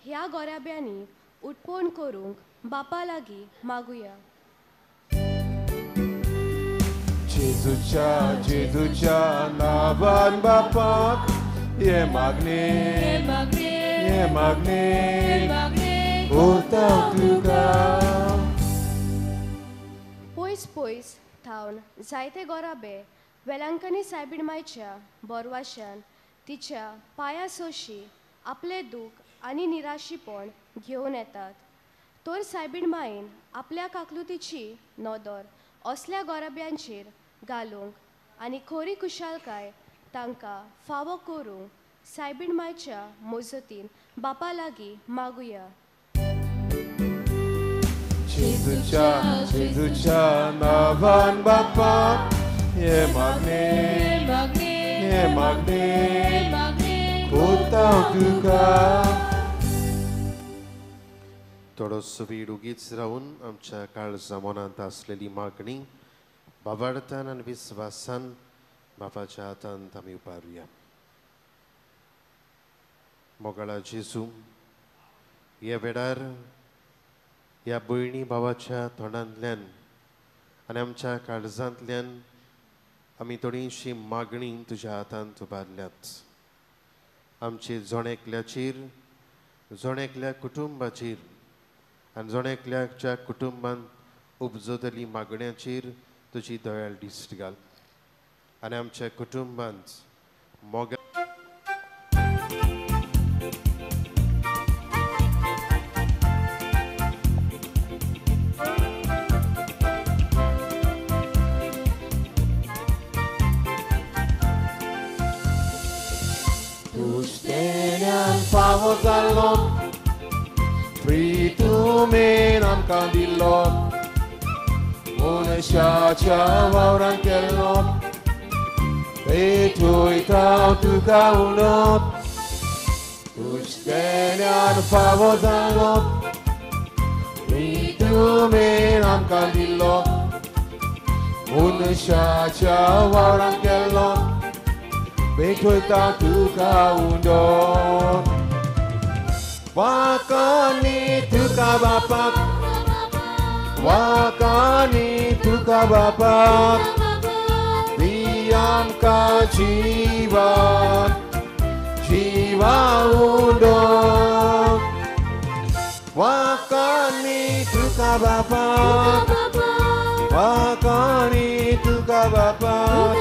ह्या गोराब्यांनी उत्पन्न करूंक बापा लागीं मागुया. जेजूच्या नांवान बापाक हे मागणे करता तुका. पयस पयस थावन जायते गोराबे वेलांकनी सायबीण मायच्या बोरवाशान तिच्या पांया सोशी आपले दूख आनी निराशीपण घेवन येतात. तर सायबीण मायेन आपल्या काकलुतीची नदर असल्या गोराब्यांचेर घालूंक आनी खरी खुशालकाय तांकां फावो करूंक सायबीण मायच्या मजतीन बापा लागीं मागुया. जेजूच्या नांवान बापाक हे मागणे करता तुका. थोडोसो वेळ उगीच रावून आमच्या काळजा मनांत आसलेली मागणी बाबार्थान आनी विस्वासान बापाच्या हातांत आमी उबारुया. मोगाळा जेजू, ह्या वेळार ह्या भयणी भावाच्या तोंडांतल्यान आनी आमच्या काळजांतल्यान आमी थोडीशी मागणी तुज्या हातांत उबारल्यात. आमचे जोणेकल्याचेर, जोणेकल्या कुटुंबाचेर आनी जोणेकल्याच्या कुटुंबांत उपजतली मागण्याचेर तुजी दयाळ दिश्ट घाल. आनी आमच्या कुटुंबांत मोग Fawo zalot, pritumen amkan dilot, Moneshacha wauran kelot, Betuy tau tuka unot, Ustenian fawo zalot, pritumen amkan dilot, Moneshacha wauran kelot, Betuy tau tuka unot. Wakani tuka bapak, wakani tuka bapak, diam ka jiwa, jiwa undok. Wakani tuka bapak, wakani tuka bapak,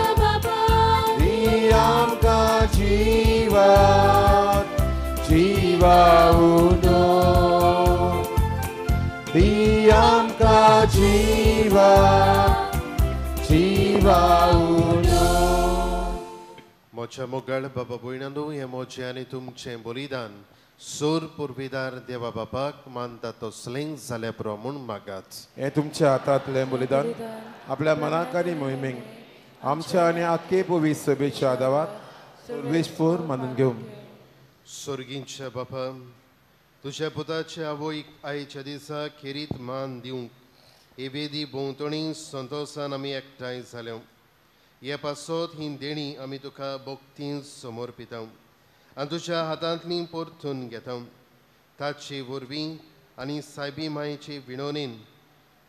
diam ka jiwa. Jiwa undo, diam ka jiwa, jiwa undo. मोच्या मोगाळ बाबा भयणांनो, हे मोचे आनी तुमचें बलिदान सोर पुर्विदार देवा बापाक मानता तसलें जाल्या पुरो म्हूण मागात. हे तुमच्या हातांतलें बलिदान आपल्या मनाक आनी मोहिमेक आमच्या आनी आख्खे पवित्र सभेच्या आदारात सर्वेस्पर मानून घेवं. स्वर्गींच्या बापा, तुझ्या पुताच्या आवयक आयच्या दिसा खेरीत मान दिवंक हे वेदी भोंवतणी संतोशान आमी एकठांय जाल्यो. हे पासत ही देणी आमी तुका भक्तीन समर्पिता आनी तुज्या हातांतली परतून घेता. ताचे वरवीं आनी सायबी मायेचे विणवणेन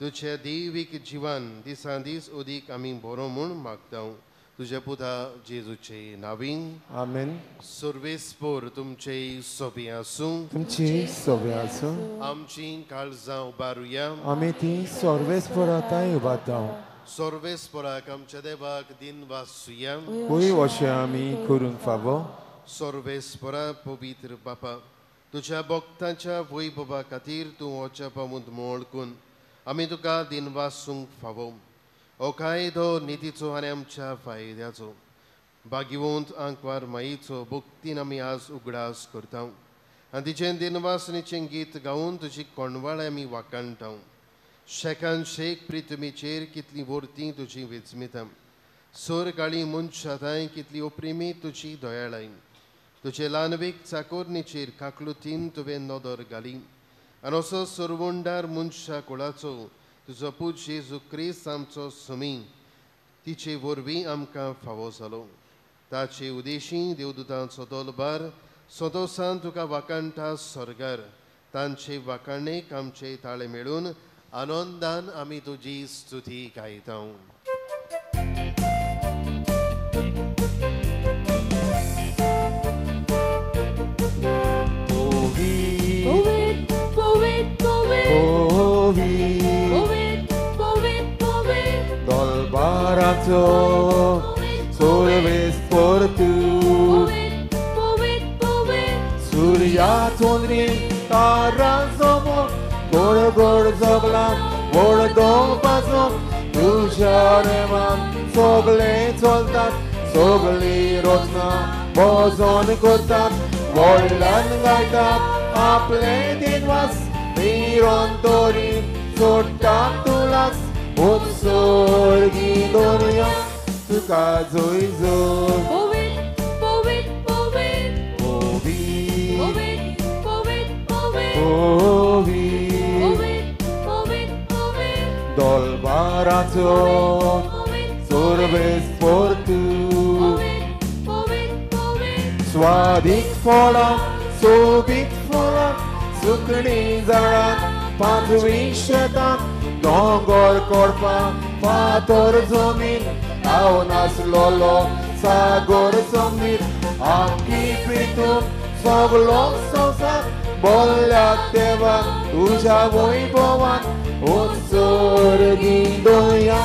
तुझ्या दैवीक जिवान दिसान दीस अदीक आमी बरो म्हूण मागता. तुझ्या पुता जेजूचे नांवीं आमेन. सर्वेस्पर तुमचे सोबी आसूं, तुमची सवय आसूं. आमची काळजां उबारुया. आमी ती सर्वेस्पराताय उबारतां. सर्वेस्पराक आमच्या देवाक दिन वासुया. पळय अशें आमी करूंक फावो. सर्वेस्परा पवित्र बापा, तुझ्या भक्तांच्या वैभवा खातीर तूं वचपा मुद मोळकून आमी तुका दिनवासूंक फावो हो कायदो नितीचो आनी आमच्या फायद्याचो भाग्यवंत आंकवार माईचो भक्तीन आमी आज उगडास करता आनी तिचें दिनवासणेचें गीत गावन तुजी कोणवाळे आमी वाकाणटा शेकान शेक प्रितमेचेर कितली वर्ती तुजी वेंचमिता सोर काळी मनशाताय कितली ओप्रेमी तुजी दोयाळाय तुजे ल्हानवेक चाकोरणेचेर काकलुतीन तुवें नदर घाली आनी असो सोरवंडार मनशा कुळाचो तुजो पूत जेजू क्रिस्त आमचो समी तिचे वरवीं आमकां फावो जालो ताचे उदेशी देवदूतांचो दलबार सदोसान तुका वाकाणटा स्वर्गार तांचे वाकाणेक आमचे ताळे मेळून आनंदान आमी तुजी स्तुती गायता Dolbarato Solves por tu Surya tonrin Tarazomo Gorgor zoglam Vordom pazom Dushareman Sogle soldat Sogle rotna Bozon kotat Vollan gaitat Aple dinvas Miron torin Sortat tulas Otsorgi donia Tuka zoizor Povit Dolbarato Sorbes por tu Swadik fola Sobit fola Sukni zaran Patwi shetan Dongor korpa Pator zomin Aunas lolo Sagor zomir Aki pritum Soglo sosa Bolak deva Tuja voivovan Utsur gindoya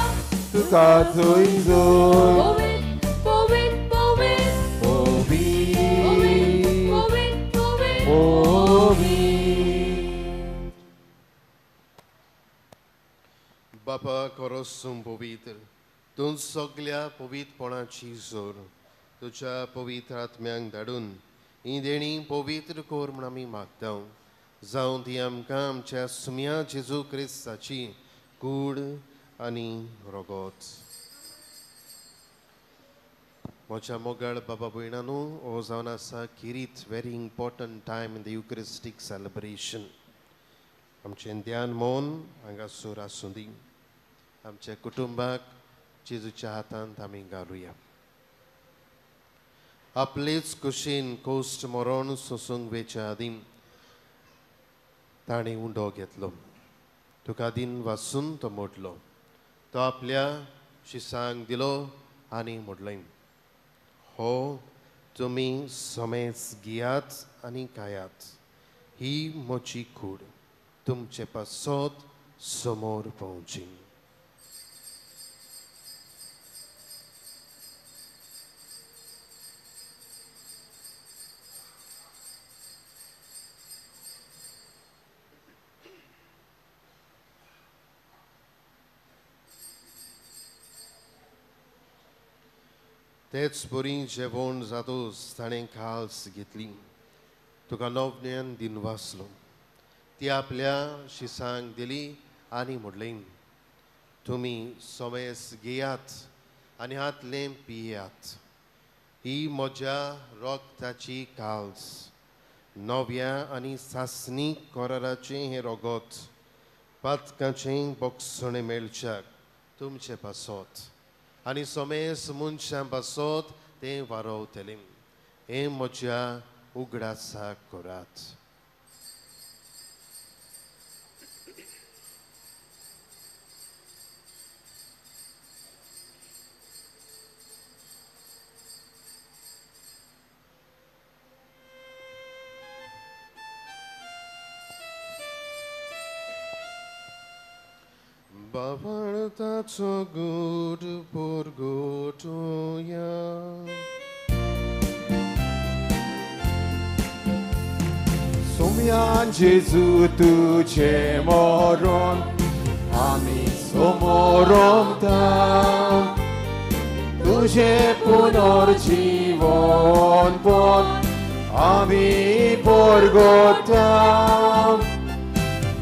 Tukatsuizur बापा कोरोसूम पवित्र तूं सगळ्या पवित्रपणाची जोर तुज्या पवित्र आत्म्यांक धाडून ही देणी पवित्र कोर म्हूण आमी मागता जावं ती आमकां आमच्या सुम्या जेजू क्रिस्ताची कूड आनी रोगोत म्हज्या मोगाळ बाबा भयणांनो हो जावन आसा किरीत very important time in the Eucharistic celebration आमचें ध्यान मौन हांगासर आसूं दी आमच्या कुटुंबाक जेजूच्या हातांत आमी घालुया आपलेच कुशीन कोस्ट मरण सोसूंक वेच्या आदीं ताणें उंडो घेतलो तुका दिन वाचून तो मोडलो तो आपल्या शिसांक दिलो आनी मोडलें हो तुमी सोमेस घेयात आनी खायात ही म्हजी कूड तुमचे पासत समोर पावची तेच बरी जेवण जातोच ताणें खास घेतली तुका नवज्ञान दिन वाचलो ती आपल्या शिसांक दिली आनी म्हणलें तुमी सोमेस घेयात आनी हातलें पियात ही म्हज्या रोगताची काल्स नव्या आनी सासणी कोराराचें हें रोगोत पातकाचें बोगसणें मेळच्याक तुमचे पासत आनी सोमेस मनशां पासत तें वारोवतलें हें म्हज्या उगडासाक करात Bavartaco good porgotoya Sumian Gesù tu ce moron समोर रोमता तुझे पुनर्जीवन पण आम्ही परगता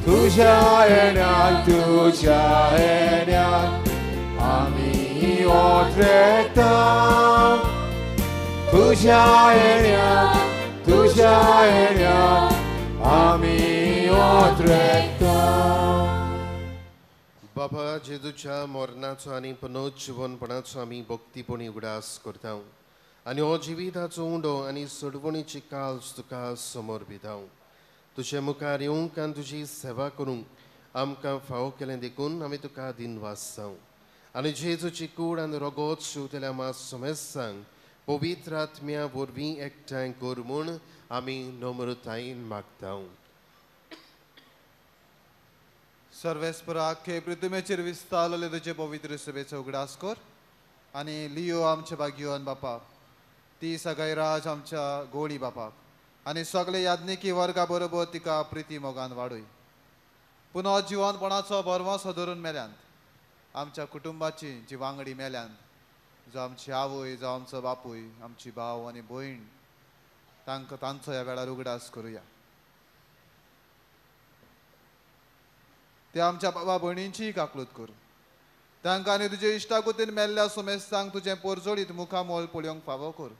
तुझ्या येण्याक आम्ही ओतरेता तुझ्या येण्याक आम्ही ओतरेता बाबा जेजूच्या मरणाचो आनी पुनर्जीवनपणाचो आमी भक्तीपणी उगडास करता आनी हो जिविताचो उंडो आनी सोडवणीची काळज तुका समर्पिता तुजे मुखार येवंक आनी तुजी सेवा करूंक आमकां फावो केलें देखून आमी तुका दिनवासता आनी जेजूची कूड आनी रगत शिवतल्या मात समेस्तांक पवित्र आत्म्या वरवीं एकठांय कर म्हूण आमी नम्रतायेन मागता सर्वेस्परा आख्खे पृथ्वीचेर विस्तारलेले तुजे पवित्र सभेचो उगडास कर आनी लियो आमच्या भाग्यवान बापा ती सगळेराज आमच्या गोळी बापाक आनी सगळे याज्ञिकी वर्गा बरोबर तिका प्रिती मोगान वाडय पुनः जिवनपणाचो बरवासो धरून मेल्यांत आमच्या कुटुंबाची जी वांगडी मेल्यांत जो आमची आवय जो आमचो बापूय आमची भाव आनी भयण तांकां तांचो ह्या वेळार उगडास करुया ते आमच्या बाबा भयणींची काकलूत कर तांकां आनी तुजे इश्टागुतीन मेल्ल्या समेस्तांक तुजें परजोडीत मुखामोल पळोवंक फावो कर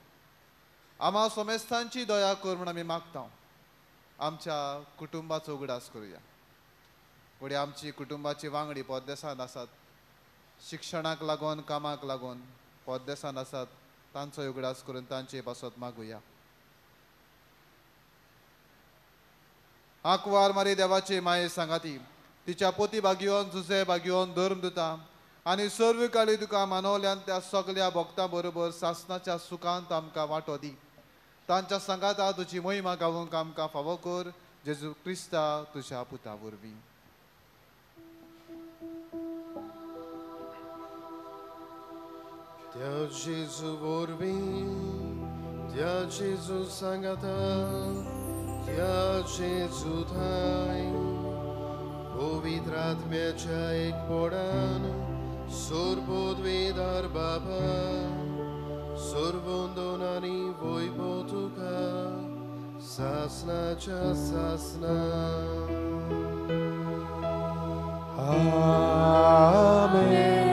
आम्हा समेस्तांची दया कर म्हूण आमी मागता आमच्या कुटुंबाचो उगडास करुया फुडें आमची कुटुंबाची वांगडी पोद्देसांत आसात शिक्षणाक लागून कामाक लागून पोद्देसांत आसात तांचो उगडास करून तांचे पासत मागुया आंकवार मारी देवाचे माये सांगाती तिच्या पोती भाग्यवन जुजे भाग्यवन धर्म दिता आनी सर्व काळी तुका मानवल्यान त्या सगळ्या भक्तां बरोबर सासणाच्या सुखांत आमकां वांटो दी तांच्या संगाता तुजी महिमा गावूंक आमकां फावो कर जेजू क्रिस्ता तुज्या पुता वरवीं त्या जेजू वरवीं त्या जेजू सांगाता त्या जेजू थाय पवित्र आत्म्याच्या एकपणान सर्वोद्वेदार बाबा सर्वोंदोनानी वैभव तुका सासनाच्या सासना आमेन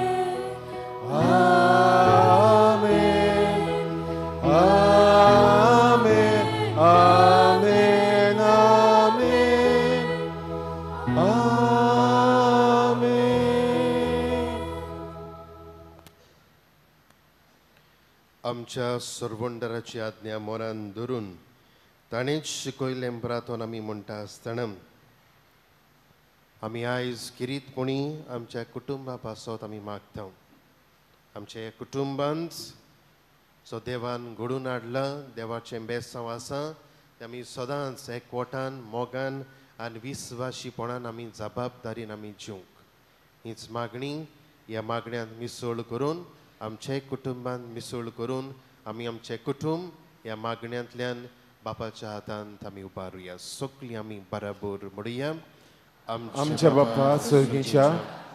आमेन आमेन आमेन आमेन आमेन आमच्या सर्वंडराची आज्ञा मनान धरून ताणेच शिकयलें प्रार्थन आमी म्हणटा आसतना आमी आयज किरीतपणी आमच्या कुटुंबा पासत आमी मागता आमच्या कुटुंबांत जो देवान घडून हाडला देवाचें बेसांव आसा तें आमी सदांच एकवटान मोगान आनी विस्वाशीपणान आमी जबाबदारीन आमी जिवंक हीच मागणी ह्या मागण्यांत मिसळ करून आमचे कुटुंबांत मिसळ करून आमी आमचे कुटुंब ह्या मागण्यांतल्यान बापाच्या हातांत आमी उबारुया सगळीं आमी बराबर म्हणुया आमच्या बाप्पा सर्गीच्या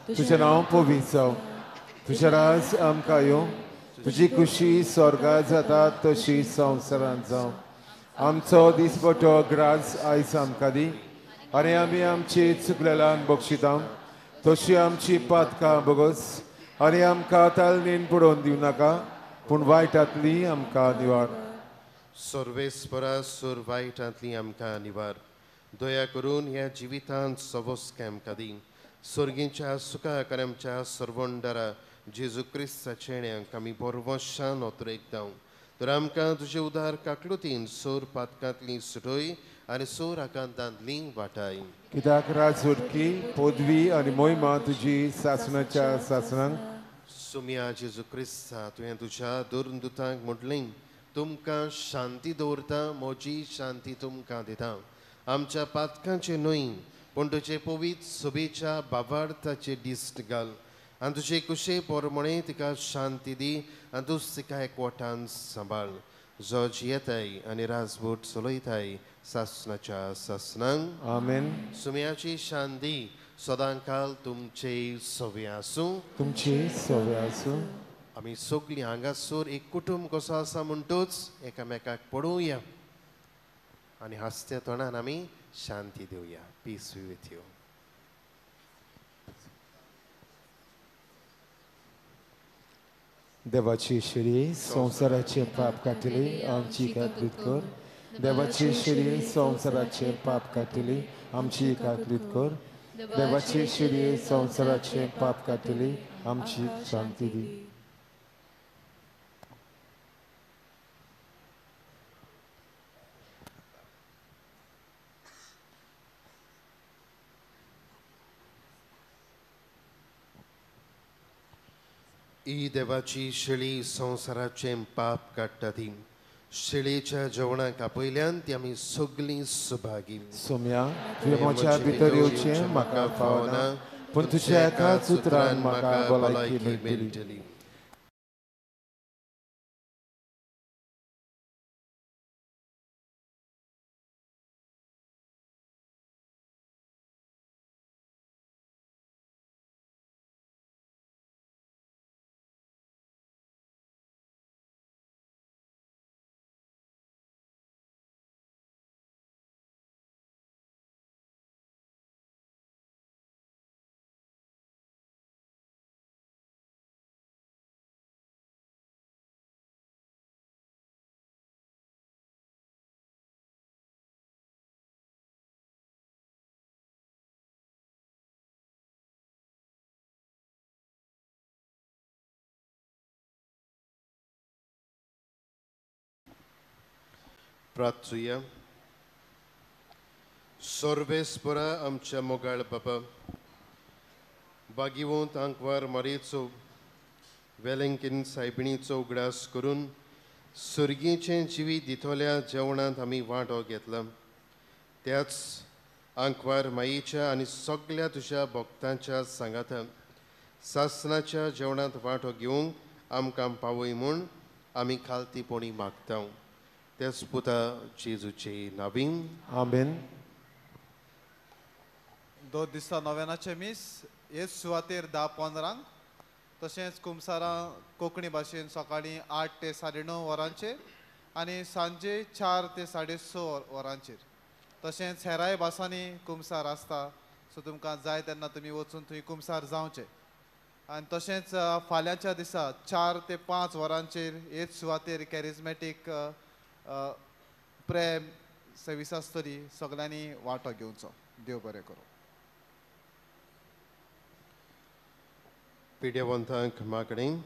तुजें नांव पवित्र जावं तुजें राज आमकां येवं तुजी खुशी स्वर्गांत जाता तशी संवसारांत जावं आमचो दिसपटो ग्रास आयज आमकां दी आनी आमी आमची चुकलेल्यांक बक्षिता तशी आमची पातकां बगस आनी आमकां तालनीन पडोवन दिवं नाका पूण वायटांतली आमकां निवार सर्वेस्परा सुर वायटांतली आमकां निवार दया करून ह्या जिवितांत सवस्के आमकां दी सर्गीच्या सुखाक आनी आमच्या सर्वंडरा जेजू क्रिस्ताचेण्यांक आमी बरवशान ओतरेकता तर आमकां तुजे उदार काकलुतीन सोर पातकांतली सुटय आनी सोर आकांतांतली वाटाय कित्याक राजवटकी पदवी आनी मोहिमा तुजी सासणाच्या सासणांक सुम्या जेजू क्रिस्ता तुवें तुज्या दुर्दुतांक म्हटलें तुमकां शांती दवरता म्हजी शांती तुमकां दिता आमच्या पातकांचे न्हय पूण तुजे पवित्र सभेच्या बाबार्थाचे दिश्ट घाल आनी तुजे कुशे पोरमणे तिका शांती दी आनी तूं तिका एकवटान सांबाळ जो जियेताय आनी राजवट चलयताय सासणाच्या सासणांक आमेन सुम्याची शांती सदांकाल तुमचे सवे आसूं. तुमची सवय आसूं. आमी सगळीं हांगासर एक कुटुंब कसो आसा म्हणटूच एकामेकाक पळोवया आनी हास्त्या तोंडान आमी शांती दिवया. Peace be with you. देवाची शिरी संवसाराचे पाप काटली आमची काकलीत कर. देवाची शिरी संवसाराचे पाप काटली आमची काकलीत कर. देवाची शिरी संवसाराचे पाप काटली आमची शांती दी. ही देवाची शिळी संवसाराचे पाप काडटा ती. शिळेच्या जेवणाक आपयल्यान ती आमी सगळीं सुभागी. सोम्या तुवें म्हज्या भितर येवचें म्हाका फावना पूण तुज्या एकाच उतरान म्हाका भलायकी मेळटली. प्रार्थुया. सर्वेस्परा आमच्या मोगाळ बाबा, बागिवंत आंकवार मारेचो वेलंकीन सायबिणीचो उगडास करून सर्गीचें जिवीत दितोल्या जेवणांत आमी वांटो घेतला. त्याच आंकवार मायेच्या आनी सगळ्या तुज्या भक्तांच्या सांगाता सासणाच्या जेवणांत वांटो घेवंक आमकां पावय म्हूण आमी खालतीपणी मागता. तेच पुता जेजूचे नांवीन. आमेन. 2 दिसा नव्यानाचे मीस हेच सुवातेर 10:15 तशेंच कुमसारां कोंकणी भाशेन सकाळीं 8 ते 9:30 वरांचेर आनी सांजे 4 ते 6:30 वरांचेर. तशेंच हेराय भासांनी कुमसार आसता, सो तुमकां जाय तेन्ना तुमी वचून थंय कुमसार जावचें. आनी तशेंच फाल्यांच्या दिसा 4 ते 5 वरांचेर हेच सुवातेर कॅरिझमॅटीक प्रेम सर्वीस आसतली. सगळ्यांनी वांटो घेवचो. देव बरें करूं. पिडेवंतांक मागणें.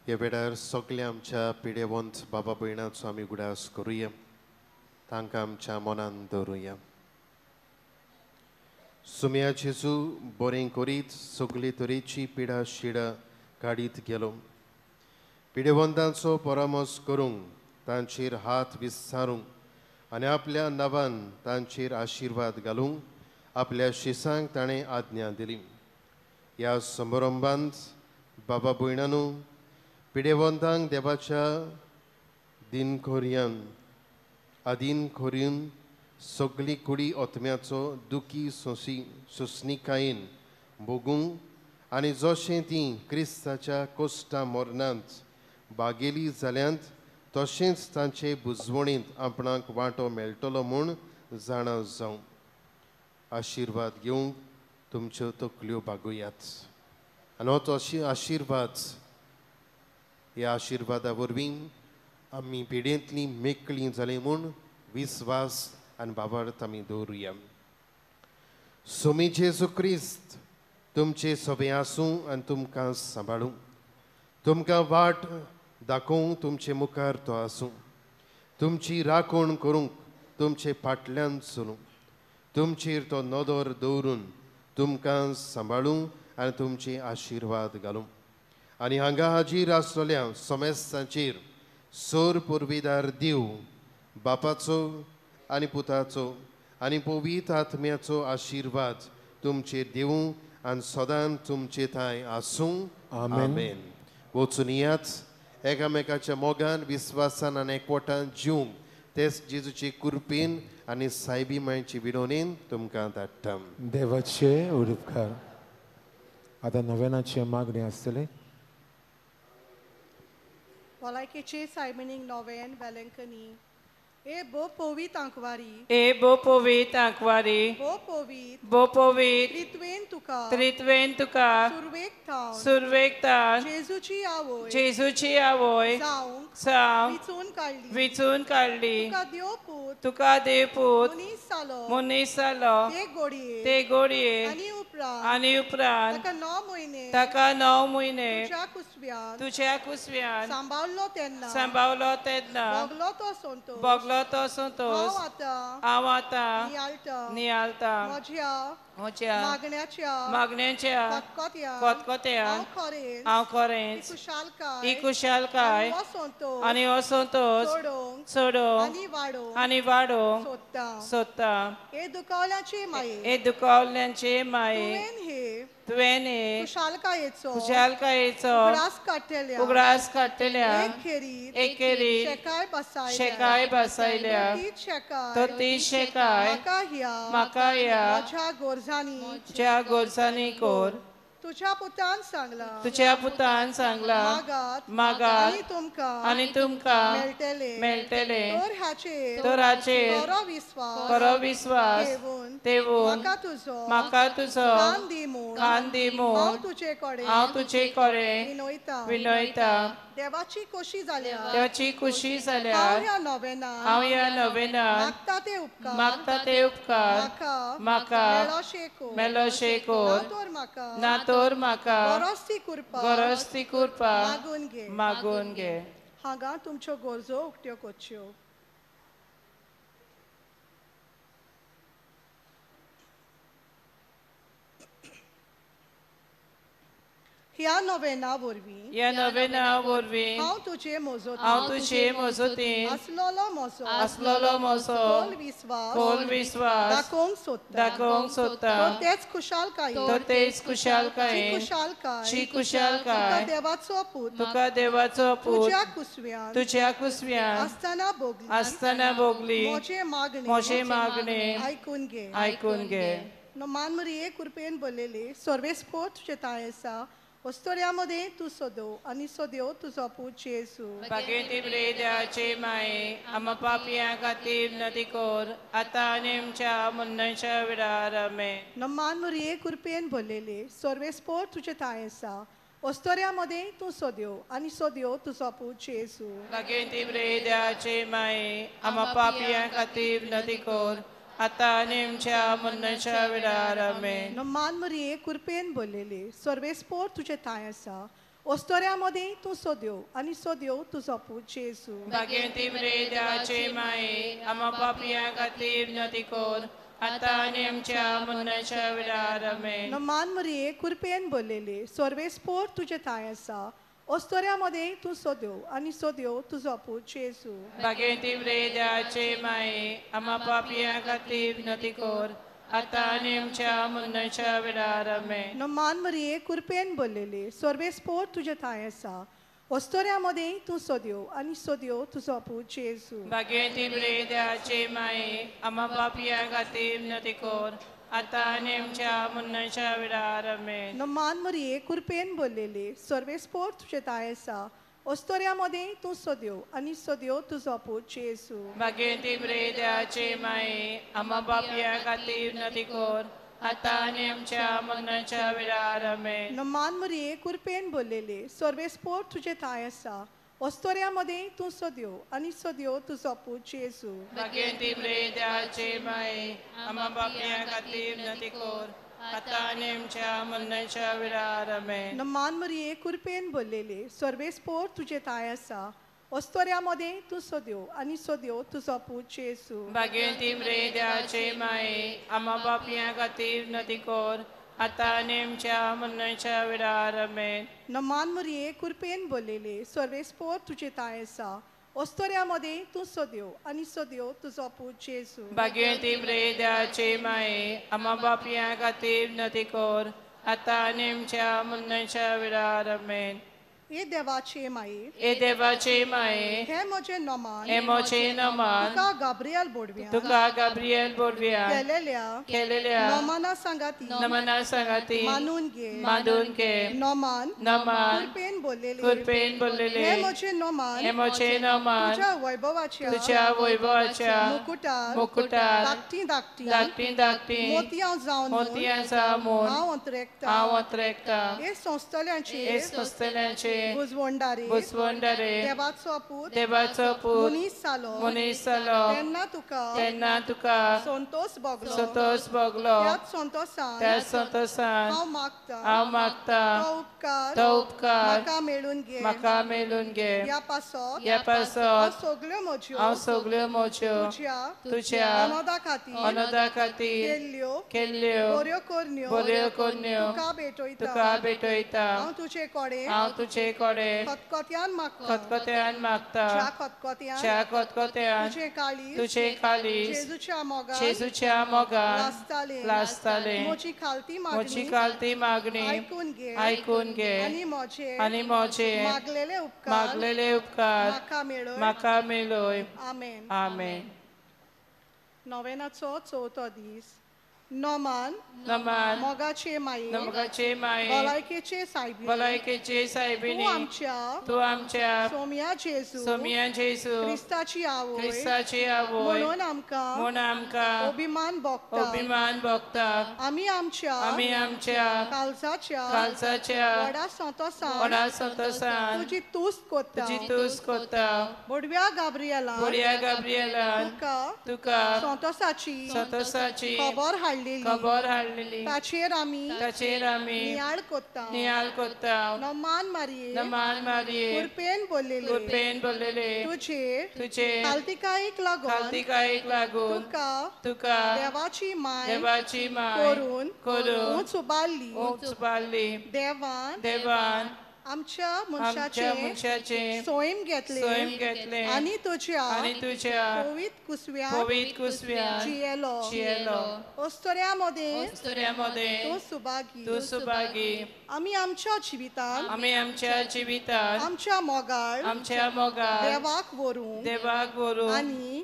ह्या वेळार सगळ्या आमच्या पिडेवंत बाबा भयणांचो आमी उगडास करुया. तांकां आमच्या मनान दवरुया. सुम्या जेजू बरें करीत सगळे तरेची पिडा शिडा काडीत गेलो. पिडेवंतांचो परामर्श करूंक तांचेर हात विस्तारूंक आनी आपल्या नांवान तांचेर आशिर्वाद घालूंक आपल्या शिसांक ताणें आज्ञा दिली. ह्या समारंभांत बाबा भयणांनो, पिडेवंतांक देवाच्या दिनखोऱ्यान आदीन खोऱ्यून सगळी कुडी ओतम्याचो दुखी सोंसणिकायेन भोगूंक आनी जशें तीं क्रिस्ताच्या कोश्टा मरणांत बागेली जाल्यांत तशेंच तांचे बुजवणींत आपणाक वांटो मेळटलो म्हूण जाणा जावं. आशिर्वाद घेवंक तुमच्यो तकल्यो बागुयात. आनी हो तो आशिर्वाद, ह्या आशिर्वादा वरवीं आमी पिडेंतलीं मेकळीं जालीं म्हूण विस्वास आनी बाबार्थ आमी दवरुया. सोमी जेजू क्रिस्त तुमचे सवे आसूं आनी तुमकां सांबाळूं. तुमकां वाट दाखोवंक तुमचे मुखार तो आसूं. तुमची राखण करूंक तुमचे फाटल्यान चलूं. तुमचेर तो नदर दवरून तुमकां सांबाळूं आनी तुमचे आशिर्वाद घालूं. आनी हांगा हाजीर आसलेल्या समेस्तांचेर सोर पुर्विदार देव बापाचो आनी पुताचो आनी पवित्र आत्म्याचो आशिर्वाद तुमचेर दिवं आनी सदां तुमचे थंय आसूं. आमेन. वचून यात एकामेकाच्या मोगान विस्वासान आनी एकवटान जिवंक तेच जेजूची कुरपीन आनी सायबी मायची विनोनीन तुमकां धाडटा. देवाचे उपकार. आतां नव्यानाची मागणी आसतली. भलायकेचे सायबिणीक नोवेन वेलंकनी ए बो पोवीत आंकवारी ए बो पोवीत आंकवारी बो पोवीत त्रित्वेन तुका सुरवेक तान जेजूची आवय जावंक विचून काडली तुका देवपूत मनीस जालो ते घोडये आनी उपरांत ताका 9 म्हयने तुज्या कुसव्यान सांबाळलो तेन्ना बगलो तो संतोष हांव आतां नियालता म्हज्या मागण्यांच्या कोतकोत्यान हांव खरेंच ही कुशालकाय आनी हो संतोष सोडूंक आनी वाडोवंक सोदता. हे दुखावल्यांचे माये तुवें कुशालकायेचो उगडास काडटल्या एकेरी शेकाय बसयल्या तो ती शेकाय म्हाका ह्या ज्या गोरजांनी कोर तुझ्या पुतान सांगला मागात आनी तुमकां मेळटले तर हाचेर खरो विस्वास ठेवून म्हाका तुजो कान दी म्हूण हांव तुजे कडेन विनयता. देवाची खुशी जाल्यार हांव ह्या नोवेनांत मागता ते उपकार म्हाका मेलोशे कोर ना तर म्हाका गरज ती कुरपा मागून घे. हांगा तुमच्यो गरजो उक्त्यो कोच्यो. ह्या नोवेना वरवीं हांव तुजे मोजोतीन आसलोलो मोसो खोल विस्वास दाखोवंक सोदता. तेच खुशालकायेन ची कुशालकाय तुका देवाचो पूत तुज्या कुसव्यान आसतना भोगली म्हजे मागणे आयकून घे. मान मरिये कृपेन बोललेले सर्वेस्पोर तुझे ताय आसा वस्तोऱ्यामध्ये तू सोदो आणि सोद्यो तुझो पूत जेजू. बागेती ब्रेदाचे माये आम पापियां खातीर नदी कोर आतां आनी आमच्या मरणाच्या वेळार आमेन. मान मरिये कृपेन बोललेले सर्वेस्पोर तुझे ताय आसा वस्तोऱ्यामध्ये तू सोद्यो आणि सोद्यो तुझो पूत जेजू. बागेती ब्रेदाचे माये आम पापियां खातीर नदी कोर आतां आनी आमच्या मरणाच्या वेळार आमेन. मान मरिये कृपेन बोललेले सर्वेस्पोर तुझे ताय आसा वस्तोऱ्यामध्ये तू सोद्यो आणि सोद्यो तुझो पूत जेजू. बागेती ब्रेदाचे माये आम पापियां खातीर नदी कोर आतां आनी आमच्या मरणाच्या वेळार आमेन. मान मरिये कृपेन बोललेले सर्वेस्पोर तुझे ताय आसा वस्तोऱ्यामध्ये तू सोद्यो आणि सोद्यो तुझो पूत जेजू. बागेती ब्रेदाचे माये आम पापियां खातीर नदी कोर आतां आनी आमच्या मरणाच्या वेळार आमेन. मान मरिये कृपेन बोललेले सर्वेस्पोर तुझे ताय आसा वस्तोऱ्यामध्ये तू सोद्यो आणि सोद्यो तुझो पूत जेजू. बागेती ब्रेदाचे माये आम पापियां खातीर नदी कोर आतां आनी आमच्या मरणाच्या वेळार आमेन. मान मरिये कृपेन बोललेले सर्वेस्पोर तुझे ताय आसा वस्तोऱ्यामध्ये तू सोद्यो आणि सोद्यो तुझो पूत जेजू. बागेती ब्रेदाचे माये आम पापियां खातीर नदी कोर आतां आनी आमच्या मरणाच्या वेळार आमेन. मान मरिये कृपेन बोललेले सर्वेस्पोर तुझे ताय आसा वस्तोऱ्यामध्ये तू सोद्यो आणि सोद्यो तुझो पूत जेजू. बागेती ब्रेदाचे माये आम पापियां खातीर नदी कोर आतां आनी आमच्या मरणाच्या वेळार आमेन. मान मरिये कृपेन बोललेले सर्वेस्पोर तुझे ताय आसा वस्तोऱ्यामध्ये तू सोद्यो आणि सोद्यो तुझो पूत जेजू. बागेती ब्रेदाचे माये आम पापियां खातीर नदी कोर आतां आनी आमच्या मरणाच्या वेळार आमेन. मान मरिये कृपेन बोललेले सर्वेस्पोर तुझे ताय आसा वस्तोऱ्यामध्ये तू सोद्यो आणि सोद्यो तुझो पूत जेजू. बागेती ब्रेदाचे माये आम पापियां खातीर नदी कोर आतां आनी आमच्या मरणाच्या वेळार आमेन. ए देवाचे माये ए देवाचे माये हे म्हजे नोमान हे म्हजे नोमान तुका गाब्रिएल बोडव्या तुका गाब्रिएल बोडव्या केलेल्या नोमाना सांगाती मानून घे नोमान कुरपेन बोललेले हे म्हजे नोमान तुझ्या वैभवाच्या मुकुटार धाकटी मोतयां जावन हांव अंतरेकता हे संस्थल्यांचे बुजवंडारे देवाचो पूत मनीस जालो तेन्ना तुका संतोष भोगलो त्याच संतोषान हांव मागता तो उपकार म्हाका मेळून घे या पासत हांव सगल्यो म्हज्यो तुज्या अनोदा खातीर केल्ल्यो बऱ्यो करण्यो तुका भेटयता हांव तुजे कडेन खतखत्यान मागता ज्या खतखत्यान तुजे काळीज जेजूच्या मोगान लासताले म्हजी खालती मागणी आयकून घे आनी मोजे मागलेले उपकार म्हाका मेळय आमेन. नोवेनाचो चवथो दीस नोमान मोगाचे माये भलायकेचे सायबीने तूं आमच्या सोमिया जेजू क्रिस्ताची आवय म्हणून आमकां अभिमान भोगता आमी आमच्या काळजाच्या व्हडा संतोषान तुजी तुस्त कोत्ता बोडव्या गाब्रिएलान तुका संतोषाची खबर हाडलेली ताचेर आमी नियाळ कोत्ता नोमान मारिये कुरपेन बोललेले तुजे खालतिकायेक लागून तुका देवाची माय करून उंच उबारली देवान आमच्या मनशाचे सोयम घेतले आनी तुझ्या पवित कुसव्या जियेलो ओस्तोऱ्यामध्ये तू सुभागी आमी आमच्या जिवितान आमच्या मोगाळ देवाक वरून आनी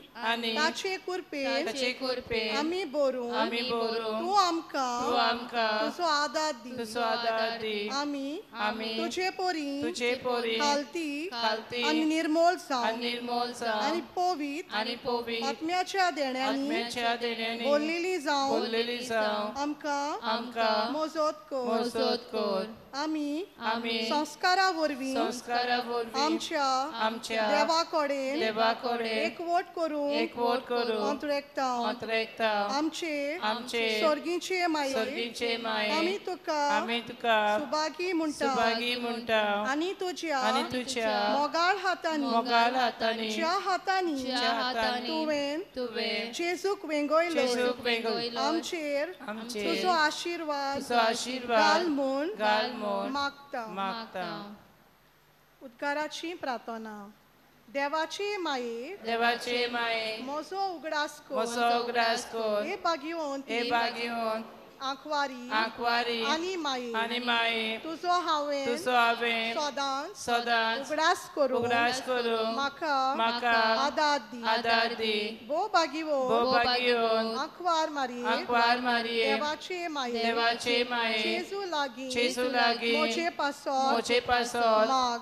ताचे कुरपेन आमी बोरून तूं आमकां तुजो आदार दी आमी तुजे पोरी खालती आनी निर्मोल जावन आनी पवित आत्म्याच्या देण्यांनी बोललेली जावन आमकां मोजत कोर आमी संस्कारा वरवीं आमच्या देवा कडेन एकवट करून अंतरेकता आमचे सर्गीचे माये आमी तुका सुभागी म्हणटा आनी तुज्या मोगाळ हातांनी ज्या हातांनी तुवें जेजूक वेंगयलो आमचेर तुजो आशीर्वाद घाल म्हूण मागता. उद्गाराची प्रार्थना. देवाचे माये मोजो उगडास कोर हे भाग्यवंत आंखवारी आनी माये तुजो हांवें सदांच उगडास करून म्हाका आदार दी बो भाग्यवंत आंखवार मारिये देवाचे माये जेजू लागीं मोचे पासत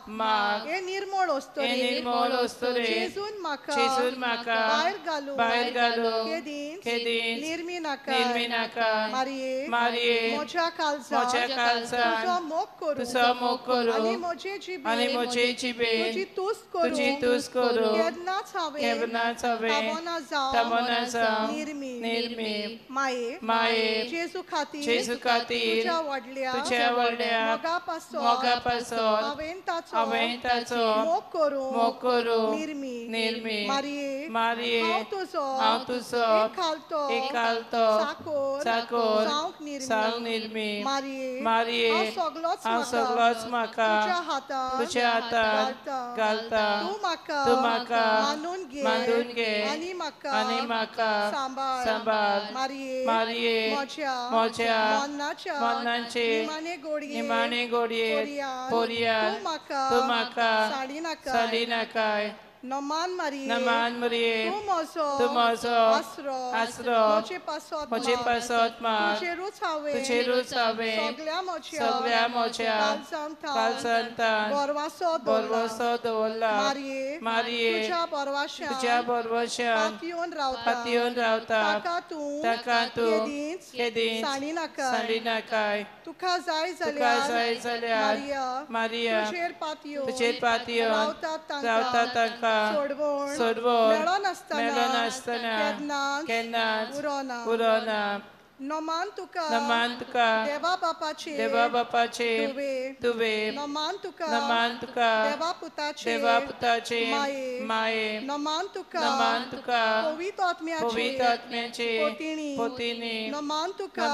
माग हे निर्मळ ओस्तोरे जेजून म्हाका भायर घालूं केदीन निर्मी नाका मारिये मोच्या काळजान तुजो मोग करूं आनी मोचे जिबे तुजी तुस्त करूं केन्नाच हांवें ताबोना जावं निर्मी माये जेजू खातीर तुज्या व्हडल्या मोगा पासत हांवें ताचो मोग करूं निर्मी मारिये हांव तुजो एक खालतो साकोर सांग निर्मी मारये मारये हांव सगळोच म्हाका तुज्या हातांत घालता तूं म्हाका मांडून घे आनी म्हाका सांबाळ मारये म्हज्या मन्नाचे निमाणे घोडये पोरया तूं म्हाका साडी नाकाय नमान मरिये तूं म्हजो आसरो म्हजे पासत मार तुजे रूच हांवें सगळ्या म्हज्या कालसंतान बरवसो दवरला मारये तुज्या बरवशान पातयेवन रावता ताका तूं केदींच साडी नाकाय तुका जाय जाल्यार मारिया तुजेर पातयेवन रावता ताका सोडवून मेलो नासतना केन्नाच उरोना नमान तुका देवा बापाचे तुवे नमान तुका देवा पुताचे माये नमान तुका पवित्र आत्म्याचे पोतिनी नमान तुका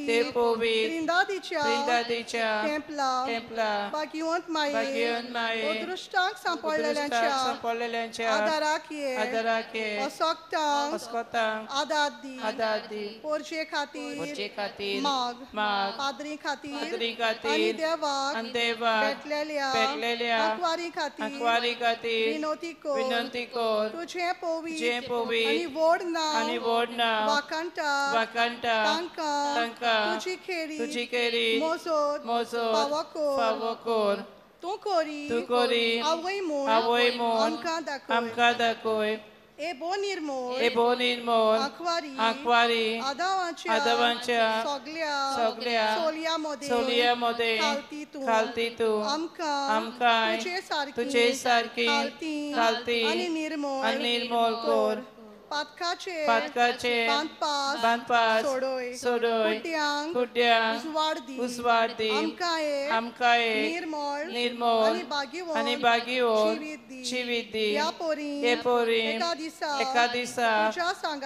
देव पवित्र रिंदादीच्या टेंपला भाग्यवंत माये अदृष्टांक सांपडलेल्यांच्या आदाराक असक्तांक आदार पोरचे खातीर माग पाद्री खातीर आनी देवाक पेटलेल्या आंकवारी खातीर विनंती कोर तुझे पोवी आनी व्हड नांव वाकांटा तांकां तुजी खेरी मोजो फावो कोर तूं कोरी आवय म्हूण आमकां दाखय एबो निर्मोल आंकवारी आदावांच्या सगळ्या सोलयामध्ये खालती तूं आमकां तुजे सारकी खालती आनी निर्मोल कोर पातकाचे बांदपास सोडोय कुड्यांक उजवाड आमकां निर्मोल आनी बागीवंत जिवीत दी हे पोरी एका दिसा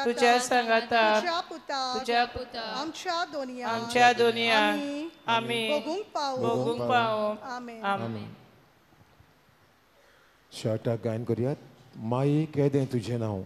तुज्या सांगाता तुज्या पुता आमच्या दोनयांक आमी भोगूंक पावो आमेन. शॉर्टाक गायन करुयात. माये केदें तुजें नांव.